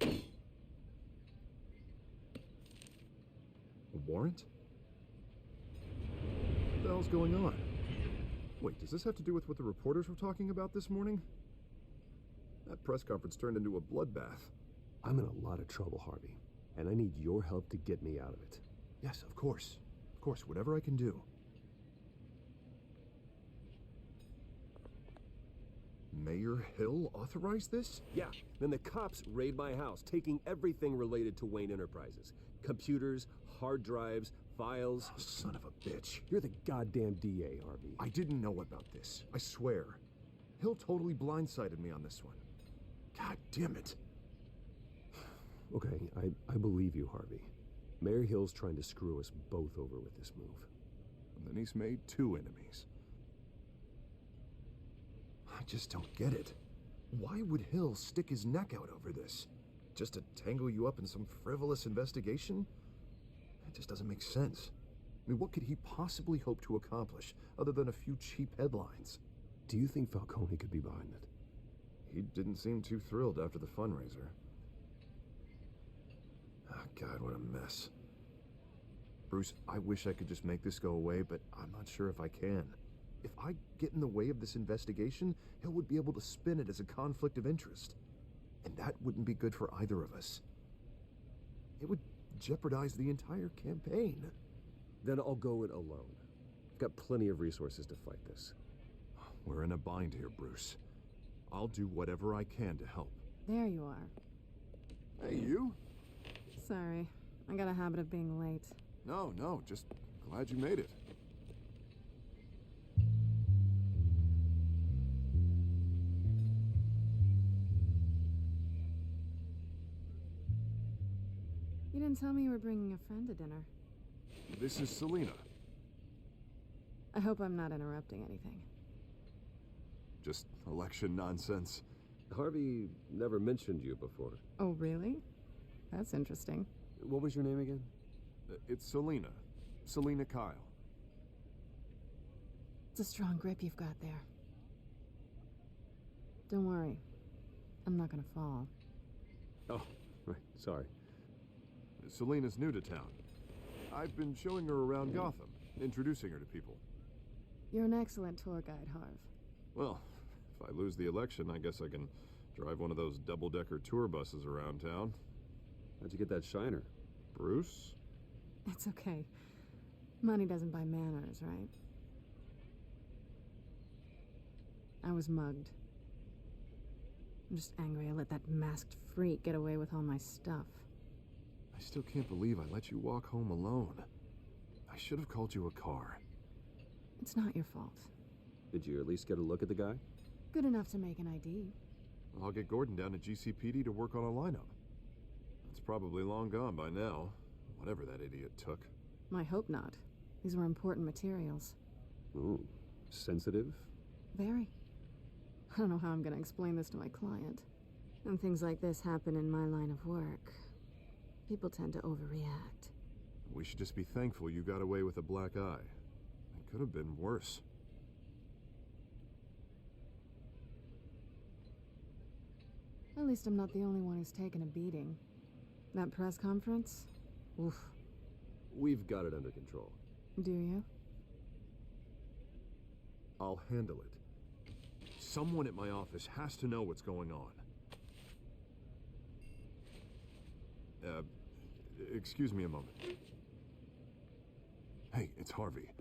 A warrant? What the hell's going on? Wait, does this have to do with what the reporters were talking about this morning? That press conference turned into a bloodbath. I'm in a lot of trouble, Harvey, and I need your help to get me out of it. Yes, of course. Of course, whatever I can do. Mayor Hill authorized this? Yeah, then the cops raid my house, taking everything related to Wayne Enterprises. Computers, hard drives, files. Oh, son of a bitch. You're the goddamn DA, Harvey. I didn't know about this. I swear. Hill totally blindsided me on this one. God damn it. Okay, I believe you, Harvey. Mayor Hill's trying to screw us both over with this move. And then he's made 2 enemies. I just don't get it. Why would Hill stick his neck out over this? Just to tangle you up in some frivolous investigation? That just doesn't make sense. I mean, what could he possibly hope to accomplish other than a few cheap headlines? Do you think Falcone could be behind it? He didn't seem too thrilled after the fundraiser. Oh, God, what a mess. Bruce, I wish I could just make this go away, but I'm not sure if I can. If I get in the way of this investigation, Hill would be able to spin it as a conflict of interest. And that wouldn't be good for either of us. It would jeopardize the entire campaign. Then I'll go it alone. I've got plenty of resources to fight this. We're in a bind here, Bruce. I'll do whatever I can to help. There you are. Hey, you? Sorry, I got a habit of being late. No, just glad you made it. You didn't tell me you were bringing a friend to dinner. This is Selina. I hope I'm not interrupting anything. Just election nonsense. Harvey never mentioned you before. Oh, really? That's interesting. What was your name again? It's Selina. Selina Kyle. It's a strong grip you've got there. Don't worry. I'm not gonna fall. Oh, right. Sorry. Selina's new to town. I've been showing her around Gotham, introducing her to people. You're an excellent tour guide, Harv. Well, If I lose the election, I guess I can drive one of those double-decker tour buses around town. How'd you get that shiner? Bruce? It's okay. Money doesn't buy manners, right? I was mugged. I'm just angry I let that masked freak get away with all my stuff. I still can't believe I let you walk home alone. I should have called you a car. It's not your fault. Did you at least get a look at the guy? Good enough to make an ID. I'll get Gordon down to GCPD to work on a lineup. It's probably long gone by now, whatever that idiot took. I hope not. These were important materials. Ooh, sensitive? Very. I don't know how I'm gonna explain this to my client. When things like this happen in my line of work, people tend to overreact. We should just be thankful you got away with a black eye. It could have been worse. At least I'm not the only one who's taken a beating. That press conference? Oof. We've got it under control. Do you? I'll handle it. Someone at my office has to know what's going on. Excuse me a moment. Hey, it's Harvey.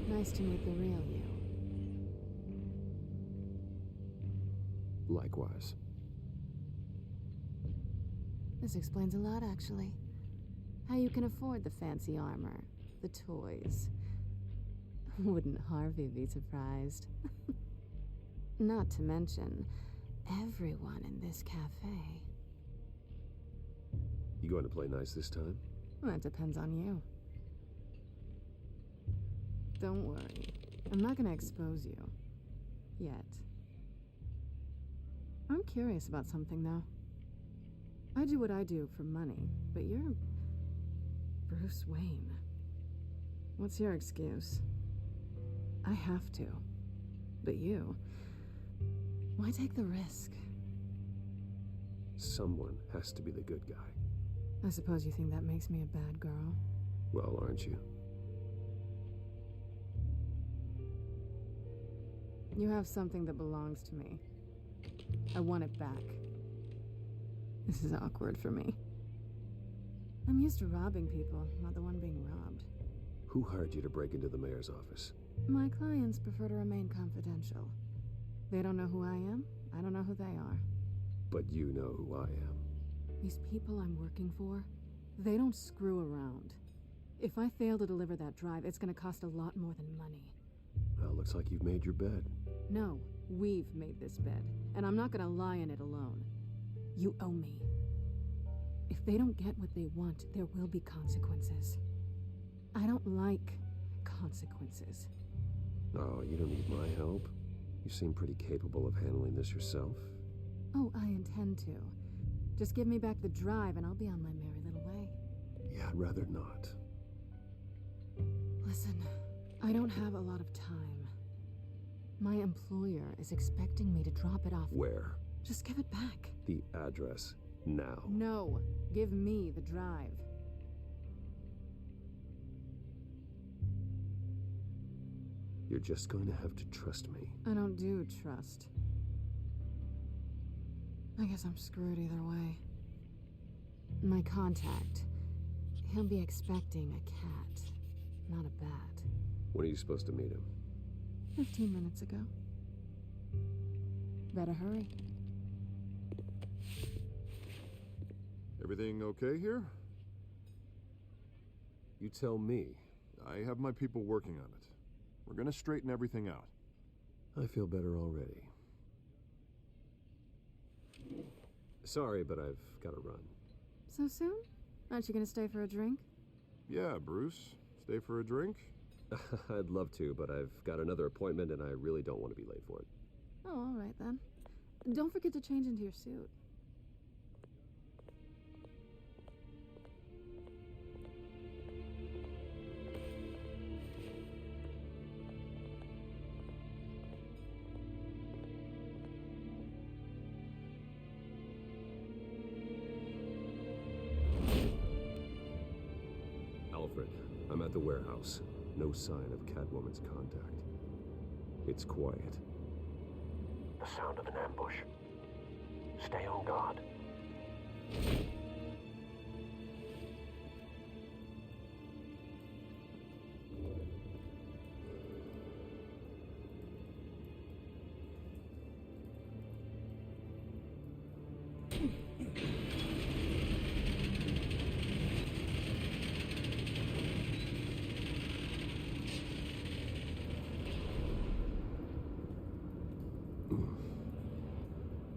Nice to meet the real you. Likewise. This explains a lot, actually. How you can afford the fancy armor, the toys. Wouldn't Harvey be surprised? Not to mention, everyone in this cafe. You going to play nice this time? Well, it depends on you. Don't worry. I'm not gonna expose you. Yet. I'm curious about something, though. I do what I do for money, but you're Bruce Wayne. What's your excuse? I have to. But you... why take the risk? Someone has to be the good guy. I suppose you think that makes me a bad girl? Well, aren't you? You have something that belongs to me. I want it back. This is awkward for me. I'm used to robbing people, not the one being robbed. Who hired you to break into the mayor's office? My clients prefer to remain confidential. They don't know who I am. I don't know who they are. But you know who I am. These people I'm working for, they don't screw around. If I fail to deliver that drive, it's gonna cost a lot more than money. Well, looks like you've made your bed. No, we've made this bed, and I'm not gonna lie in it alone. You owe me. If they don't get what they want, there will be consequences. I don't like consequences. Oh, you don't need my help. You seem pretty capable of handling this yourself. Oh, I intend to. Just give me back the drive and I'll be on my merry little way. Yeah, I'd rather not. Listen, I don't have a lot of time. My employer is expecting me to drop it off. Where? Just give it back. The address, now. No, give me the drive. You're just going to have to trust me. I don't do trust. I guess I'm screwed either way. My contact, he'll be expecting a cat, not a bat. When are you supposed to meet him? 15 minutes ago. Better hurry. Everything okay here? You tell me. I have my people working on it. We're gonna straighten everything out. I feel better already. Sorry, but I've got to run. So soon? Aren't you gonna stay for a drink? Yeah, Bruce. Stay for a drink? I'd love to, but I've got another appointment and I really don't want to be late for it. Oh, all right then. Don't forget to change into your suit. Alfred, I'm at the warehouse. No sign of Catwoman's contact. It's quiet. The sound of an ambush. Stay on guard.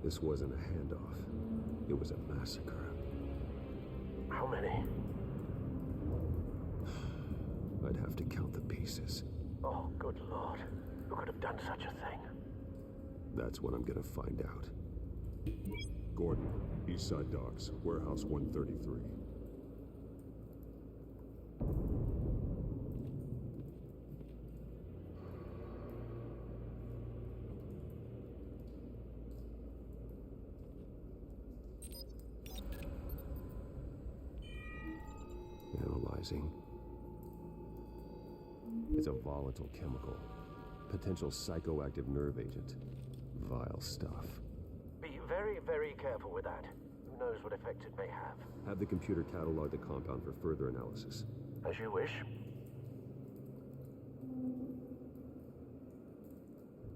This wasn't a handoff. It was a massacre. How many? I'd have to count the pieces. Oh, good Lord. Who could have done such a thing? That's what I'm gonna find out. Gordon, Eastside Docks, Warehouse 133. Analyzing. It's a volatile chemical. Potential psychoactive nerve agent. Vile stuff. Be very, very careful with that. Who knows what effects it may have. Have the computer catalog the compound for further analysis. As you wish.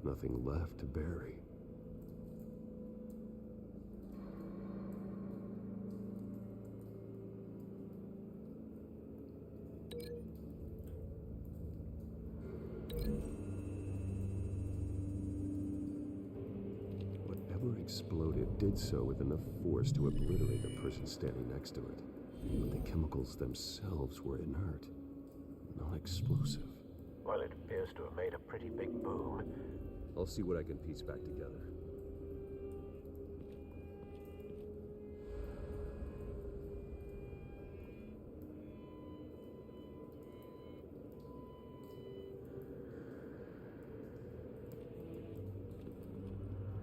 Nothing left to bury. Whatever exploded did so with enough force to obliterate the person standing next to it. But the chemicals themselves were inert, not explosive. Well, it appears to have made a pretty big boom. I'll see what I can piece back together.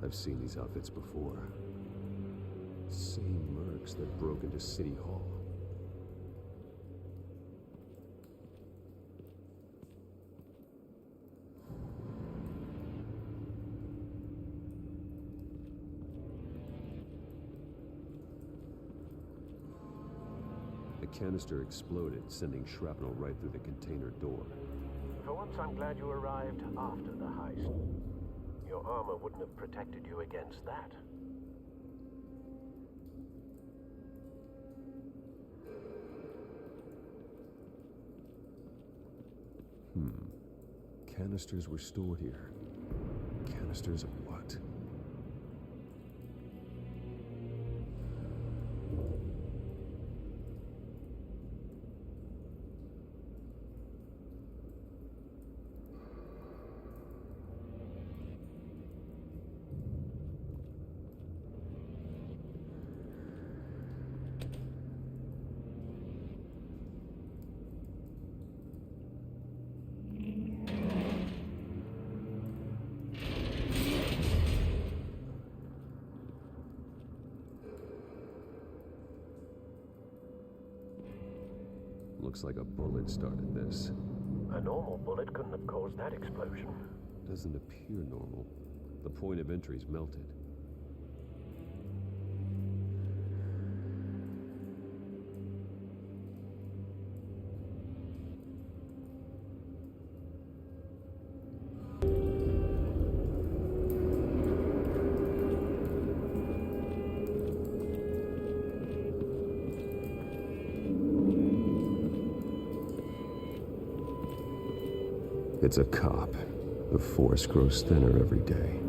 I've seen these outfits before. Same mercs that broke into City Hall. The canister exploded, sending shrapnel right through the container door. For once, I'm glad you arrived after the heist. Your armor wouldn't have protected you against that. Canisters were stored here. Canisters of what? Looks like a bullet started this. A normal bullet couldn't have caused that explosion. Doesn't appear normal. The point of entry's melted. It's a cop. The force grows thinner every day.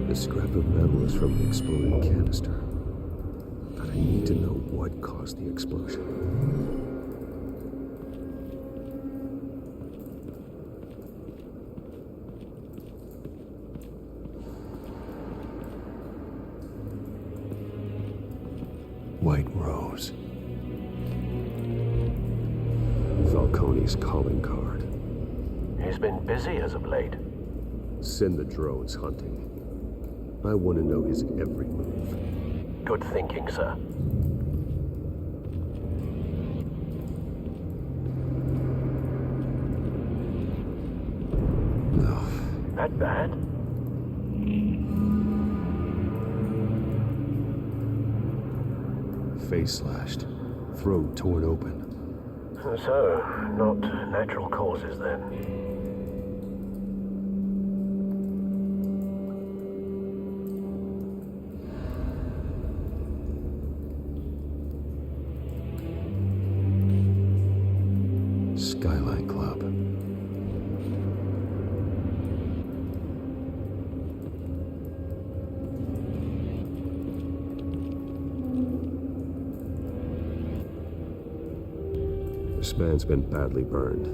The scrap of metal is from the exploding canister. But I need to know what caused the explosion. white rose. Falcone's calling card. He's been busy as of late. Send the drones hunting. I want to know his every move. Good thinking, sir. That bad? Face slashed. Throat torn open. So, not natural causes then. Skyline Club. This man's been badly burned,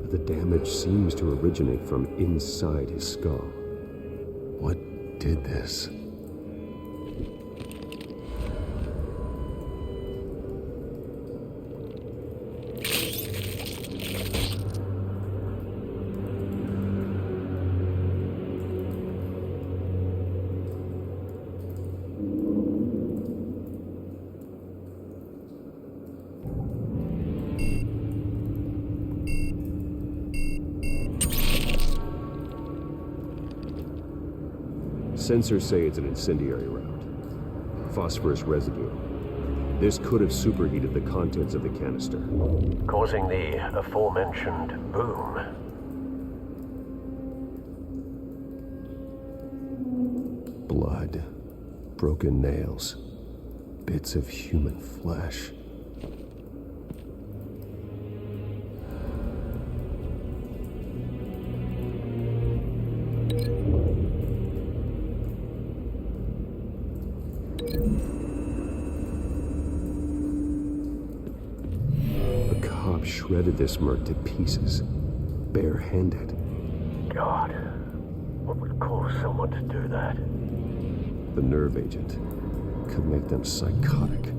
but the damage seems to originate from inside his skull. What did this? Sensors say it's an incendiary route. Phosphorus residue. This could have superheated the contents of the canister, causing the aforementioned boom. Blood. Broken nails. Bits of human flesh. Shredded this merc to pieces, bare-handed. God, what would cause someone to do that? The nerve agent could make them psychotic.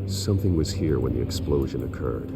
Something was here when the explosion occurred.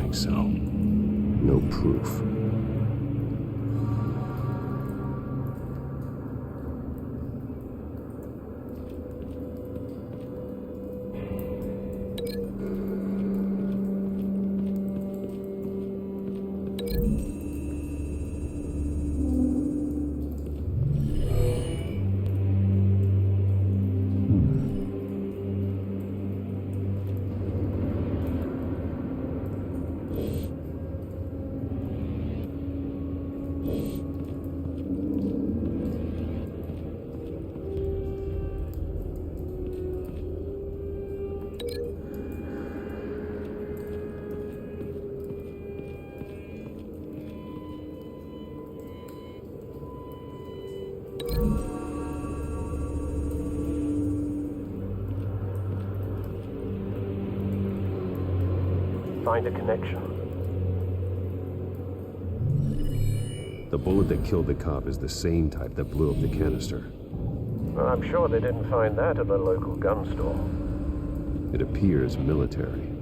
So, no proof. find a connection. The bullet that killed the cop is the same type that blew up the canister. Well, I'm sure they didn't find that at the local gun store. It appears military.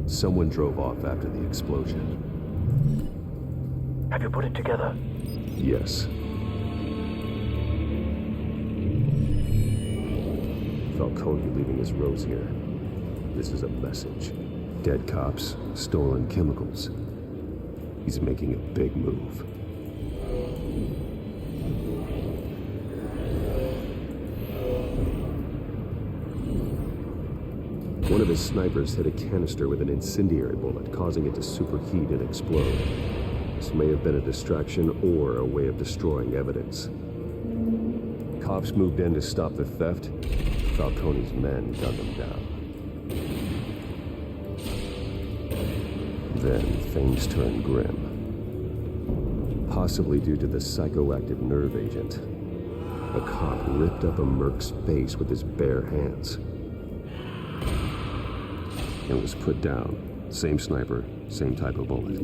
Someone drove off after the explosion. Have you put it together? Yes. Falcone leaving his rose here. This is a message. Dead cops, stolen chemicals. He's making a big move. One of his snipers hit a canister with an incendiary bullet, causing it to superheat and explode. This may have been a distraction or a way of destroying evidence. Cops moved in to stop the theft. Falcone's men gunned them down. Then things turned grim. Possibly due to the psychoactive nerve agent. A cop ripped up a merc's face with his bare hands. And was put down. Same sniper, same type of bullet.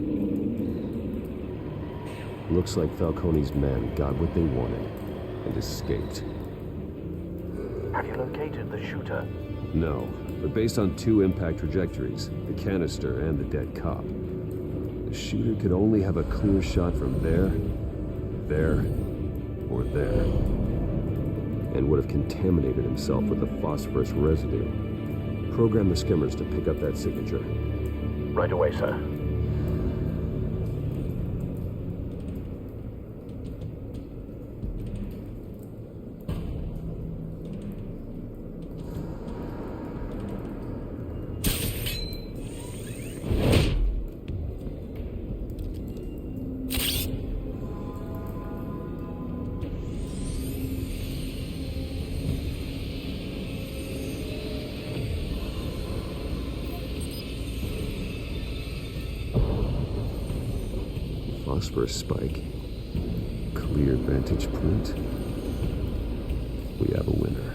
Looks like Falcone's men got what they wanted and escaped. Have you located the shooter? No, but based on two impact trajectories, the canister and the dead cop, the shooter could only have a clear shot from there, or there, and would have contaminated himself with the phosphorus residue. Program the skimmers to pick up that signature. Right away, sir. Phosphorus spike. Clear vantage point. We have a winner.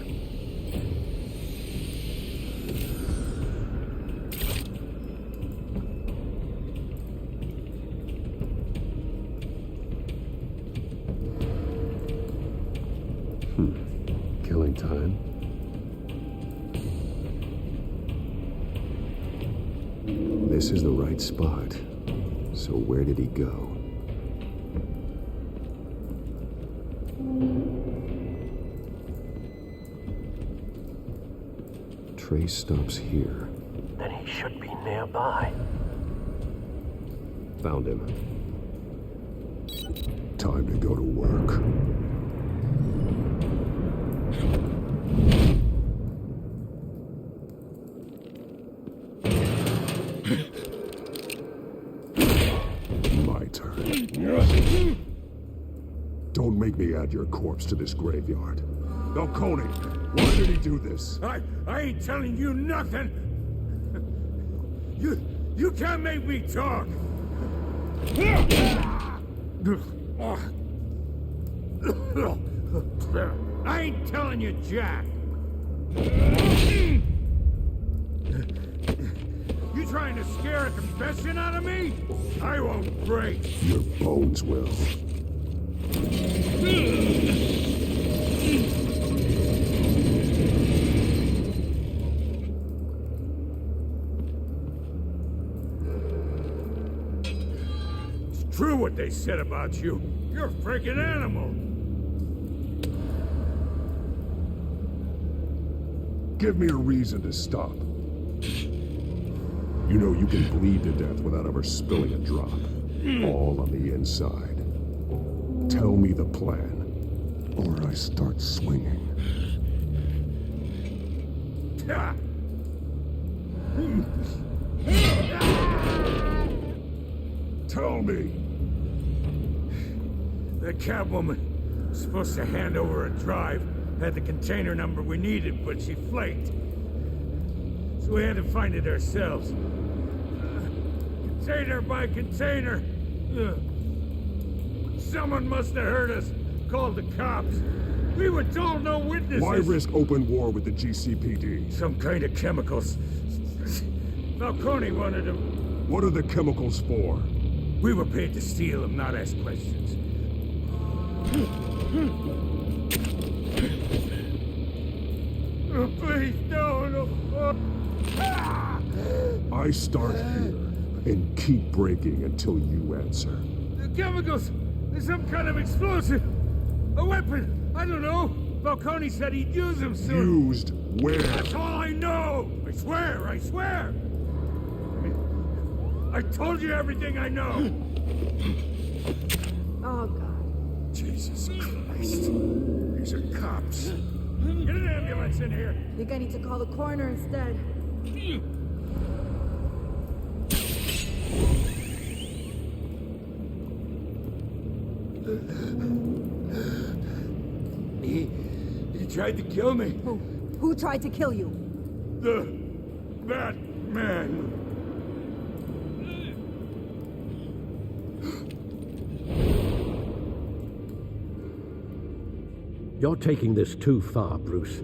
Killing time. This is the right spot. So where did he go? Trace stops here. Then he should be nearby. Found him. Time to go to work. My turn. Don't make me add your corpse to this graveyard. Falcone, why did he do this? I ain't telling you nothing. You can't make me talk. I ain't telling you, Jack. You trying to scare a confession out of me? I won't break. Your bones will. It's true what they said about you. You're a freaking animal. Give me a reason to stop. You know you can bleed to death without ever spilling a drop. all on the inside. Tell me the plan, or I start swinging. Tell me. The Catwoman was supposed to hand over a drive, had the container number we needed, but she flaked. So we had to find it ourselves. Container by container. Someone must have heard us, called the cops. We were told no witnesses. Why risk open war with the GCPD? Some kind of chemicals. Falcone wanted them. What are the chemicals for? We were paid to steal them, not ask questions. Oh, please, no. I start here and keep breaking until you answer. The chemicals! There's some kind of explosive! A weapon! I don't know! Falcone said he'd use them soon! Used where? That's all I know! I swear! I told you everything I know! Oh, God. Jesus Christ. These are cops. Get an ambulance in here! I think I need to call the coroner instead. He tried to kill me. Who tried to kill you? The Batman. You're taking this too far, Bruce.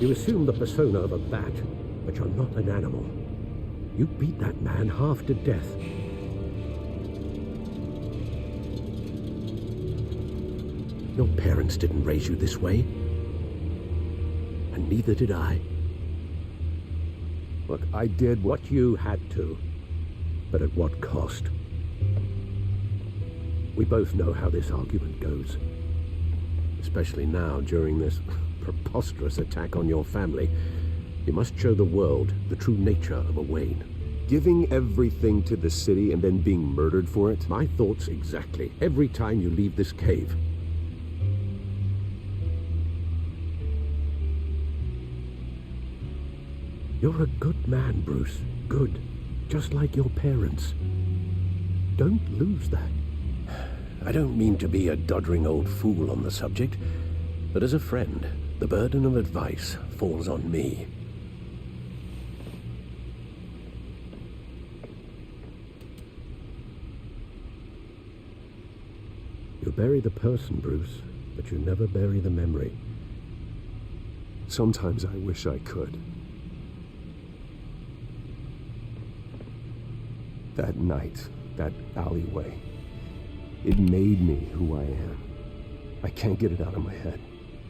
You assume the persona of a bat, but you're not an animal. You beat that man half to death. Your parents didn't raise you this way. And neither did I. Look, I did what you had to, but at what cost? We both know how this argument goes. Especially now, during this preposterous attack on your family. You must show the world the true nature of a Wayne. Giving everything to the city and then being murdered for it? My thoughts exactly. Every time you leave this cave. You're a good man, Bruce. Good. Just like your parents. Don't lose that. I don't mean to be a doddering old fool on the subject, but as a friend, the burden of advice falls on me. You bury the person, Bruce, but you never bury the memory. Sometimes I wish I could. That night, that alleyway, it made me who I am. I can't get it out of my head.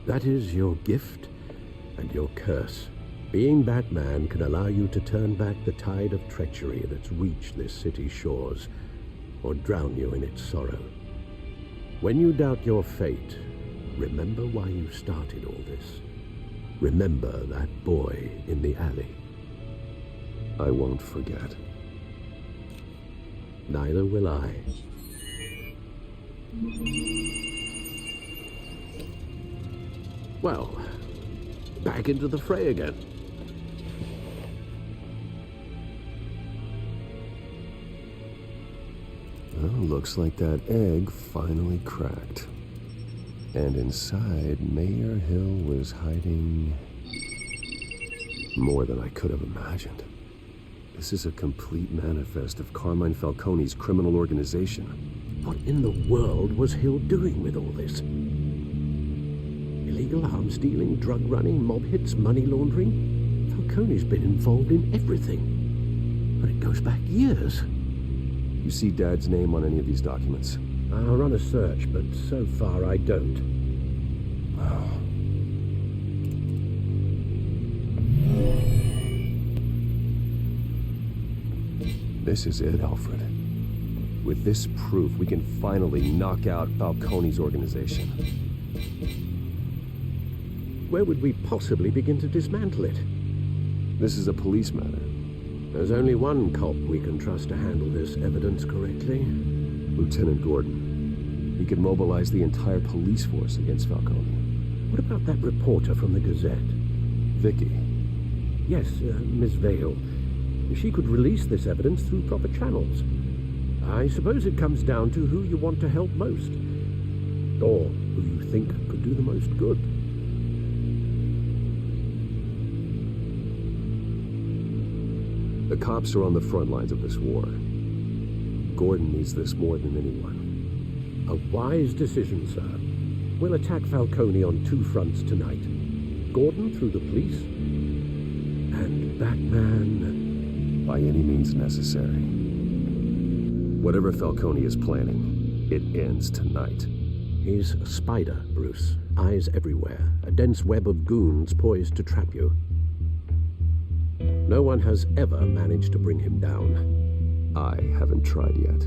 That is your gift and your curse. Being Batman can allow you to turn back the tide of treachery that's reached this city's shores, or drown you in its sorrow. When you doubt your fate, remember why you started all this. Remember that boy in the alley. I won't forget. Neither will I. Well, back into the fray again. Well, looks like that egg finally cracked. And inside, Mayor Hill was hiding more than I could have imagined. This is a complete manifest of Carmine Falcone's criminal organization. What in the world was Hill doing with all this? Illegal arms dealing, drug running, mob hits, money laundering? Falcone's been involved in everything. But it goes back years. You see Dad's name on any of these documents? I'll run a search, but so far I don't. This is it, Alfred. With this proof, we can finally knock out Falcone's organization. where would we possibly begin to dismantle it? This is a police matter. There's only one cop we can trust to handle this evidence correctly. Lieutenant Gordon. He could mobilize the entire police force against Falcone. What about that reporter from the Gazette? Vicky. Yes, Miss Vale. She could release this evidence through proper channels. I suppose it comes down to who you want to help most. Or who you think could do the most good. The cops are on the front lines of this war. Gordon needs this more than anyone. A wise decision, sir. We'll attack Falcone on two fronts tonight. Gordon through the police, and Batman... by any means necessary. Whatever Falcone is planning, it ends tonight. He's a spider, Bruce. Eyes everywhere. A dense web of goons poised to trap you. No one has ever managed to bring him down. I haven't tried yet.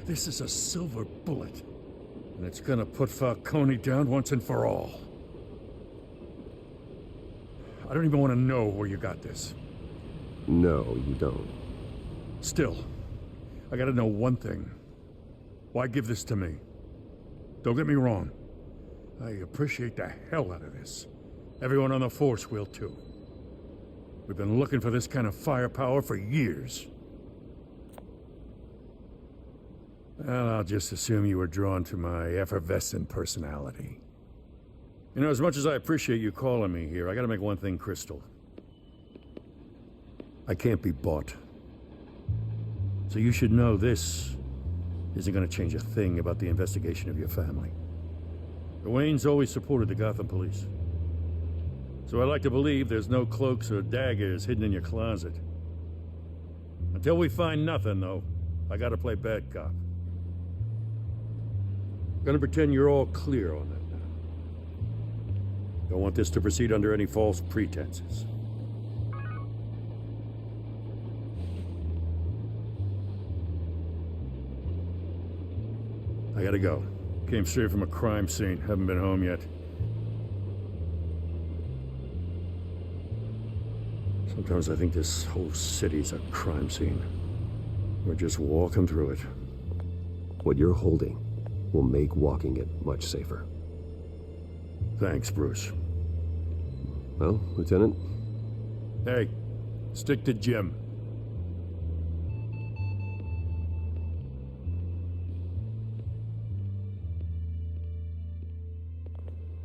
This is a silver bullet. And it's gonna put Falcone down once and for all. I don't even want to know where you got this. No, you don't. Still, I gotta know one thing. Why give this to me? Don't get me wrong. I appreciate the hell out of this. Everyone on the force will too. We've been looking for this kind of firepower for years. Well, I'll just assume you were drawn to my effervescent personality. You know, as much as I appreciate you calling me here, I gotta make one thing crystal. I can't be bought. So you should know this isn't gonna change a thing about the investigation of your family. The Waynes always supported the Gotham police. So I like to believe there's no cloaks or daggers hidden in your closet. Until we find nothing, though, I gotta play bad cop. Gonna pretend you're all clear on that now. Don't want this to proceed under any false pretenses. I gotta go. Came straight from a crime scene. Haven't been home yet. Sometimes I think this whole city's a crime scene. We're just walking through it. What you're holding will make walking it much safer. Thanks, Bruce. Well, Lieutenant? Hey, stick to Jim.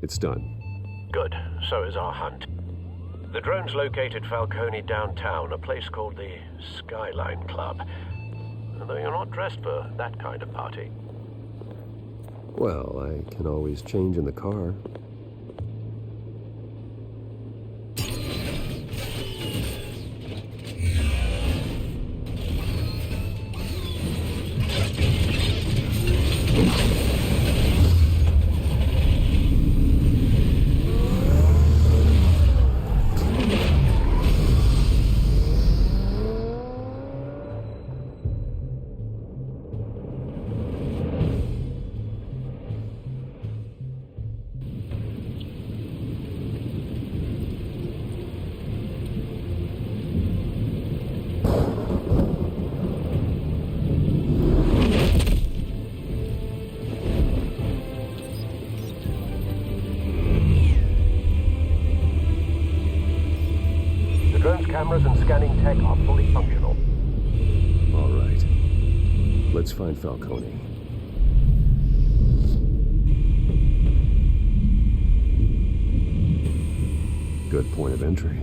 It's done. Good. So is our hunt. The drones located Falcone downtown, a place called the Skyline Club. Though you're not dressed for that kind of party. Well, I can always change in the car. Cameras and scanning tech are fully functional. All right. Let's find Falcone. Good point of entry.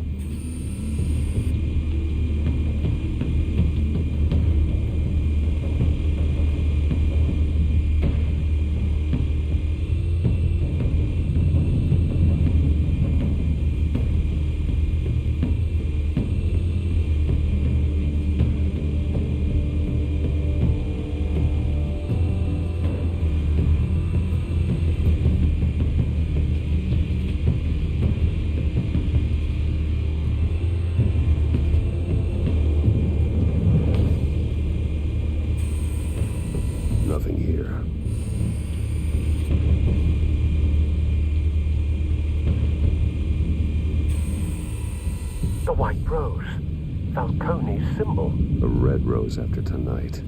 white rose. Falcone's symbol. A red rose after tonight.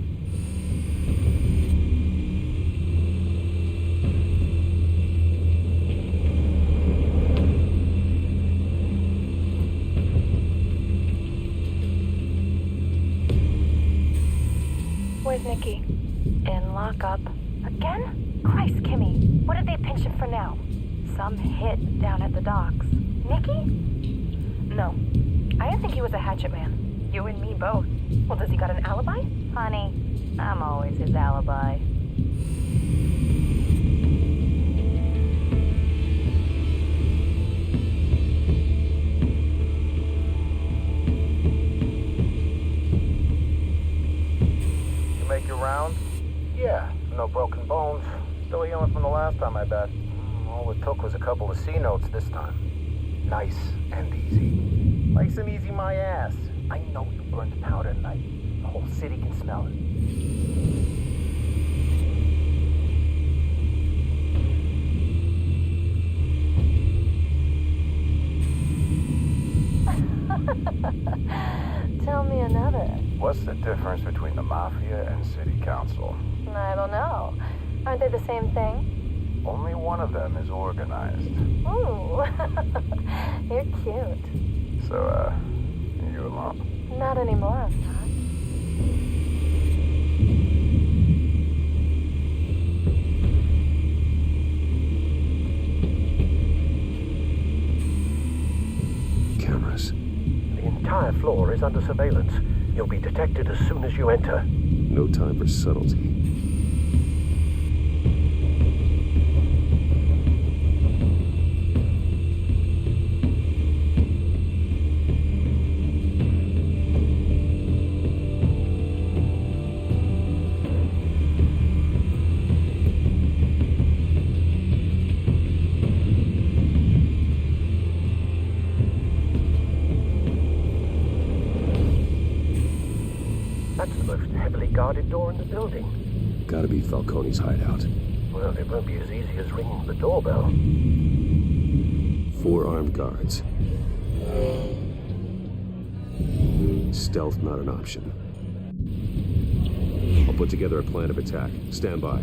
Where's Nikki? In lockup. Again? Christ, Kimmy. What did they pinch him for now? Some hit down at the docks. Nikki? No. I didn't think he was a hatchet man. You and me both. Well, does he got an alibi? Honey, I'm always his alibi. You make your round? Yeah, no broken bones. Still healing from the last time, I bet. All it took was a couple of C notes this time. Nice and easy. Nice and easy, my ass. I know you burned the powder tonight. The whole city can smell it. Tell me another. What's the difference between the Mafia and City Council? I don't know. Aren't they the same thing? Only one of them is organized. Ooh, you're cute. So, you alone? Not anymore, I'm not. Cameras. The entire floor is under surveillance. You'll be detected as soon as you enter. No time for subtlety. That's the most heavily guarded door in the building. Gotta be Falcone's hideout. Well, it won't be as easy as ringing the doorbell. 4 armed guards. Stealth not an option. I'll put together a plan of attack. Stand by.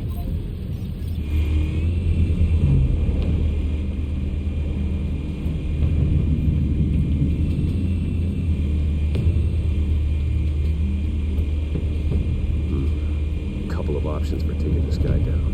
Couple of options for taking this guy down.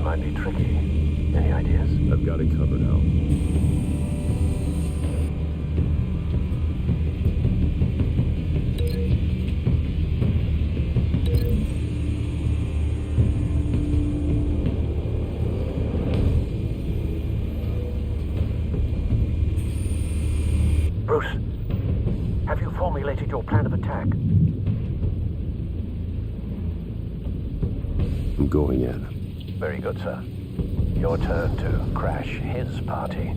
Might be tricky. Any ideas? I've got it covered, Al. Bruce, have you formulated your plan of attack? I'm going in. Very good, sir. Your turn to crash his party.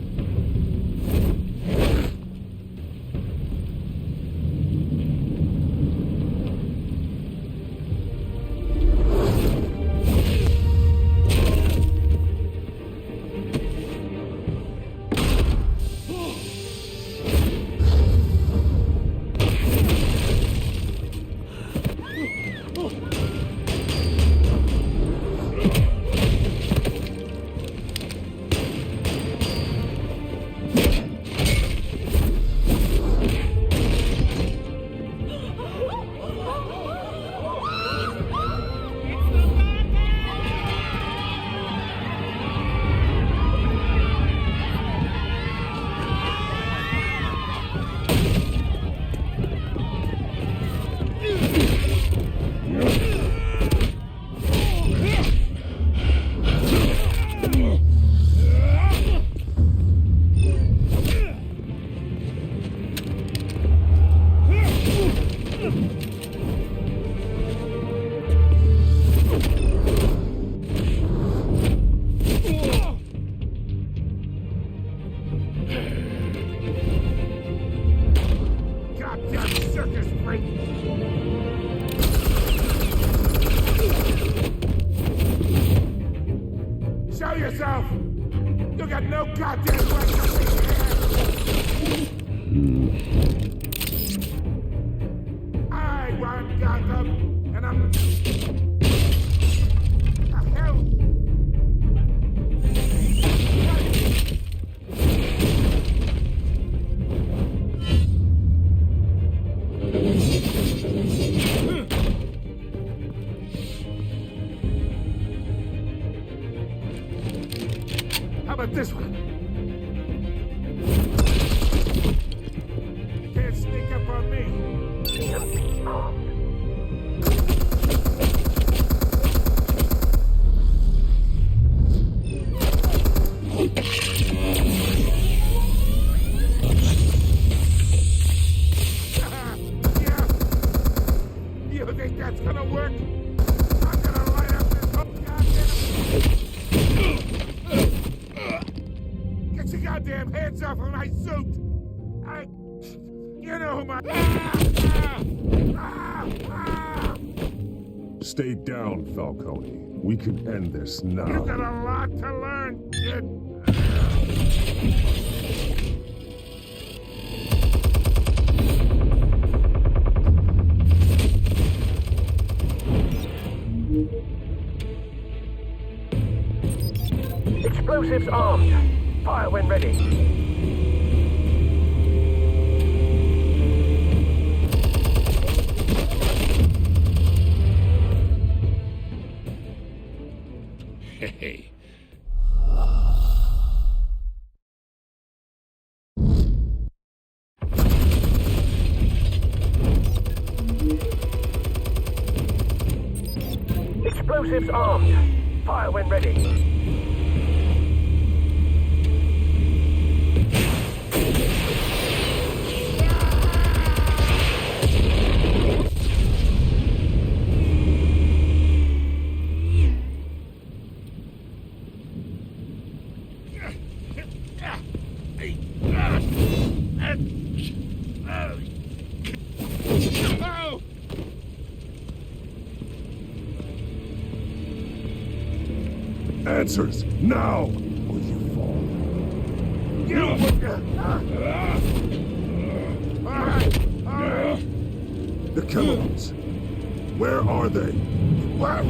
This one. You can't sneak up on me. Yeah. You think that's gonna work? I'm gonna light up this whole Get your goddamn hands off of my suit! You know who my... Stay down, Falcone. We can end this now. You got a lot to learn, kid. Explosives armed. Fire when ready. Hey. Explosives armed. Fire when ready. Answers, now! Or you fall. The chemicals. Where are they? What?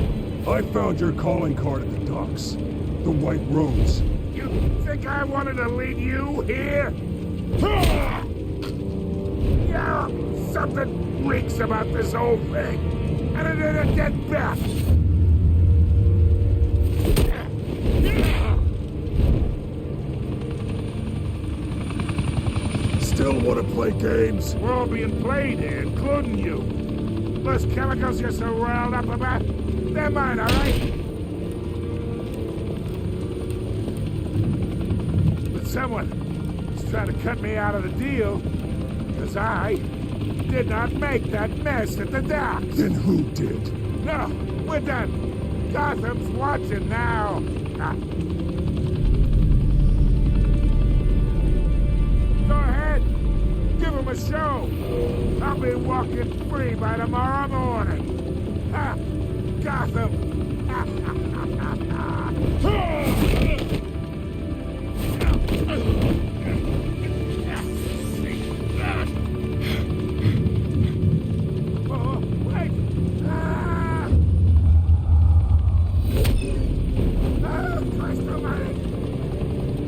I found your calling card at the docks. The White Rose. You think I wanted to lead you here? Yeah, something reeks about this whole thing. And it ain't a dead bat. Still want to play games? We're all being played here, including you. Those chemicals you're so riled up about, they're mine, all right? But someone is trying to cut me out of the deal, because I did not make that mess at the docks. Then who did? No, we're done. Gotham's watching now! Go ahead! Give him a show! I'll be walking free by tomorrow morning! Ha! Gotham!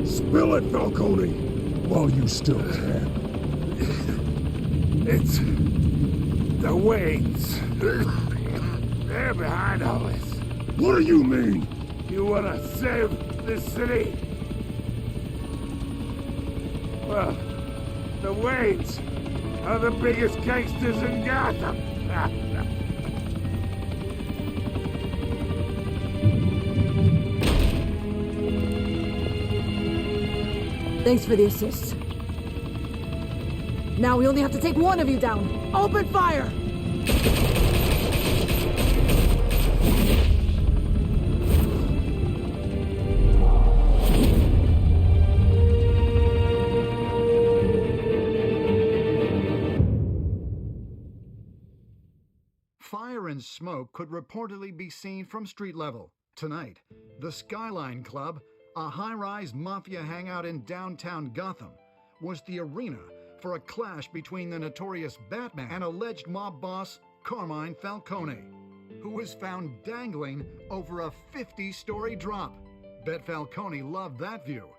Spill it, Falcone, while you still can. It's the Waynes. They're behind all this. What do you mean? You want to save this city? Well, the Waynes are the biggest gangsters in Gotham. Thanks for the assist. Now we only have to take one of you down. Open fire! Fire and smoke could reportedly be seen from street level. Tonight, the Skyline Club, a high-rise mafia hangout in downtown Gotham, was the arena for a clash between the notorious Batman and alleged mob boss Carmine Falcone, who was found dangling over a 50-story drop. Bet Falcone loved that view.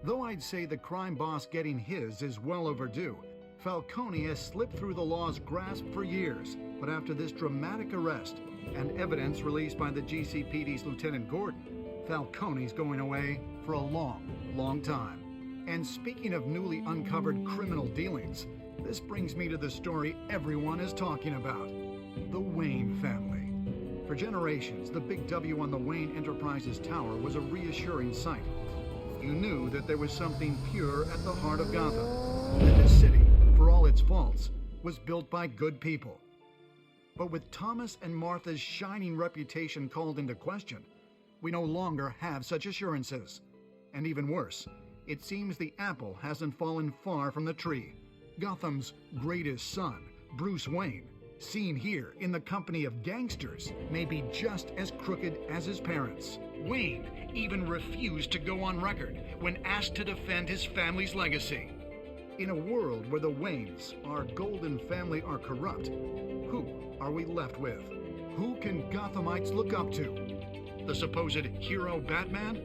Though I'd say the crime boss getting his is well overdue, Falcone has slipped through the law's grasp for years, but after this dramatic arrest and evidence released by the GCPD's Lieutenant Gordon, Falcone's going away for a long, long time. And speaking of newly uncovered criminal dealings, this brings me to the story everyone is talking about: the Wayne family. For generations, the big W on the Wayne Enterprises Tower was a reassuring sight. You knew that there was something pure at the heart of Gotham, that this city, for all its faults, was built by good people. But with Thomas and Martha's shining reputation called into question, we no longer have such assurances. And even worse, it seems the apple hasn't fallen far from the tree. Gotham's greatest son, Bruce Wayne, seen here in the company of gangsters, may be just as crooked as his parents. Wayne even refused to go on record when asked to defend his family's legacy. In a world where the Waynes, our golden family, are corrupt, who are we left with? Who can Gothamites look up to? The supposed hero Batman?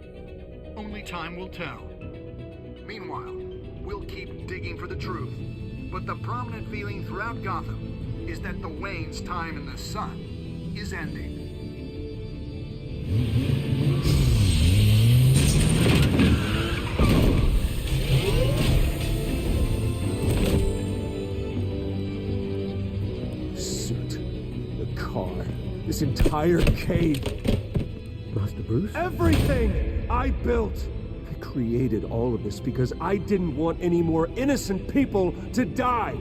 Only time will tell. Meanwhile, we'll keep digging for the truth. But the prominent feeling throughout Gotham is that the Waynes' time in the sun is ending. This entire cave. Master Bruce? Everything I built. I created all of this because I didn't want any more innocent people to die.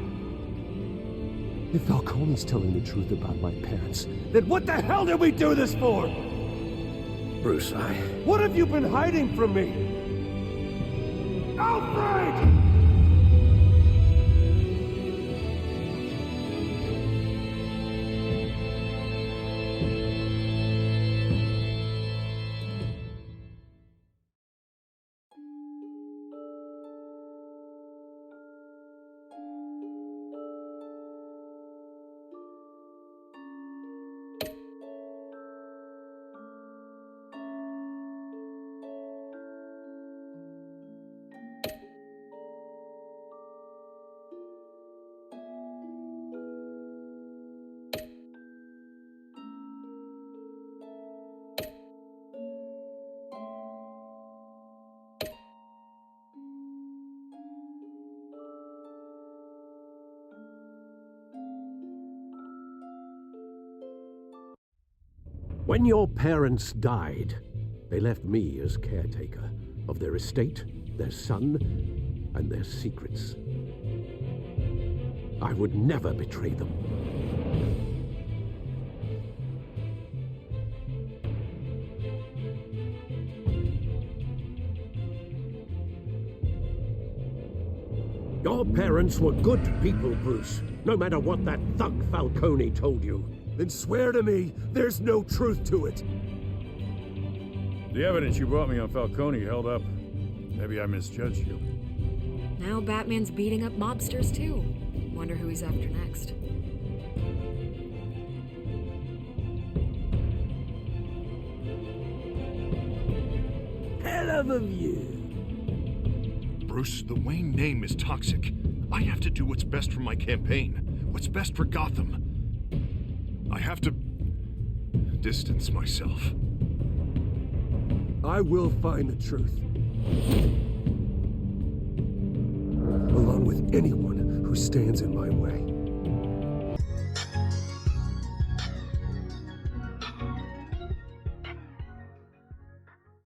If Falcone's telling the truth about my parents, then what the hell did we do this for? Bruce, What have you been hiding from me? Alfred! When your parents died, they left me as caretaker of their estate, their son, and their secrets. I would never betray them. Your parents were good people, Bruce. No matter what that thug Falcone told you. Then swear to me there's no truth to it. The evidence you brought me on Falcone held up. Maybe I misjudged you. Now Batman's beating up mobsters too. Wonder who he's after next. Hell of a view. Bruce, the Wayne name is toxic. I have to do what's best for my campaign. What's best for Gotham. I have to distance myself. I will find the truth. Along with anyone who stands in my way.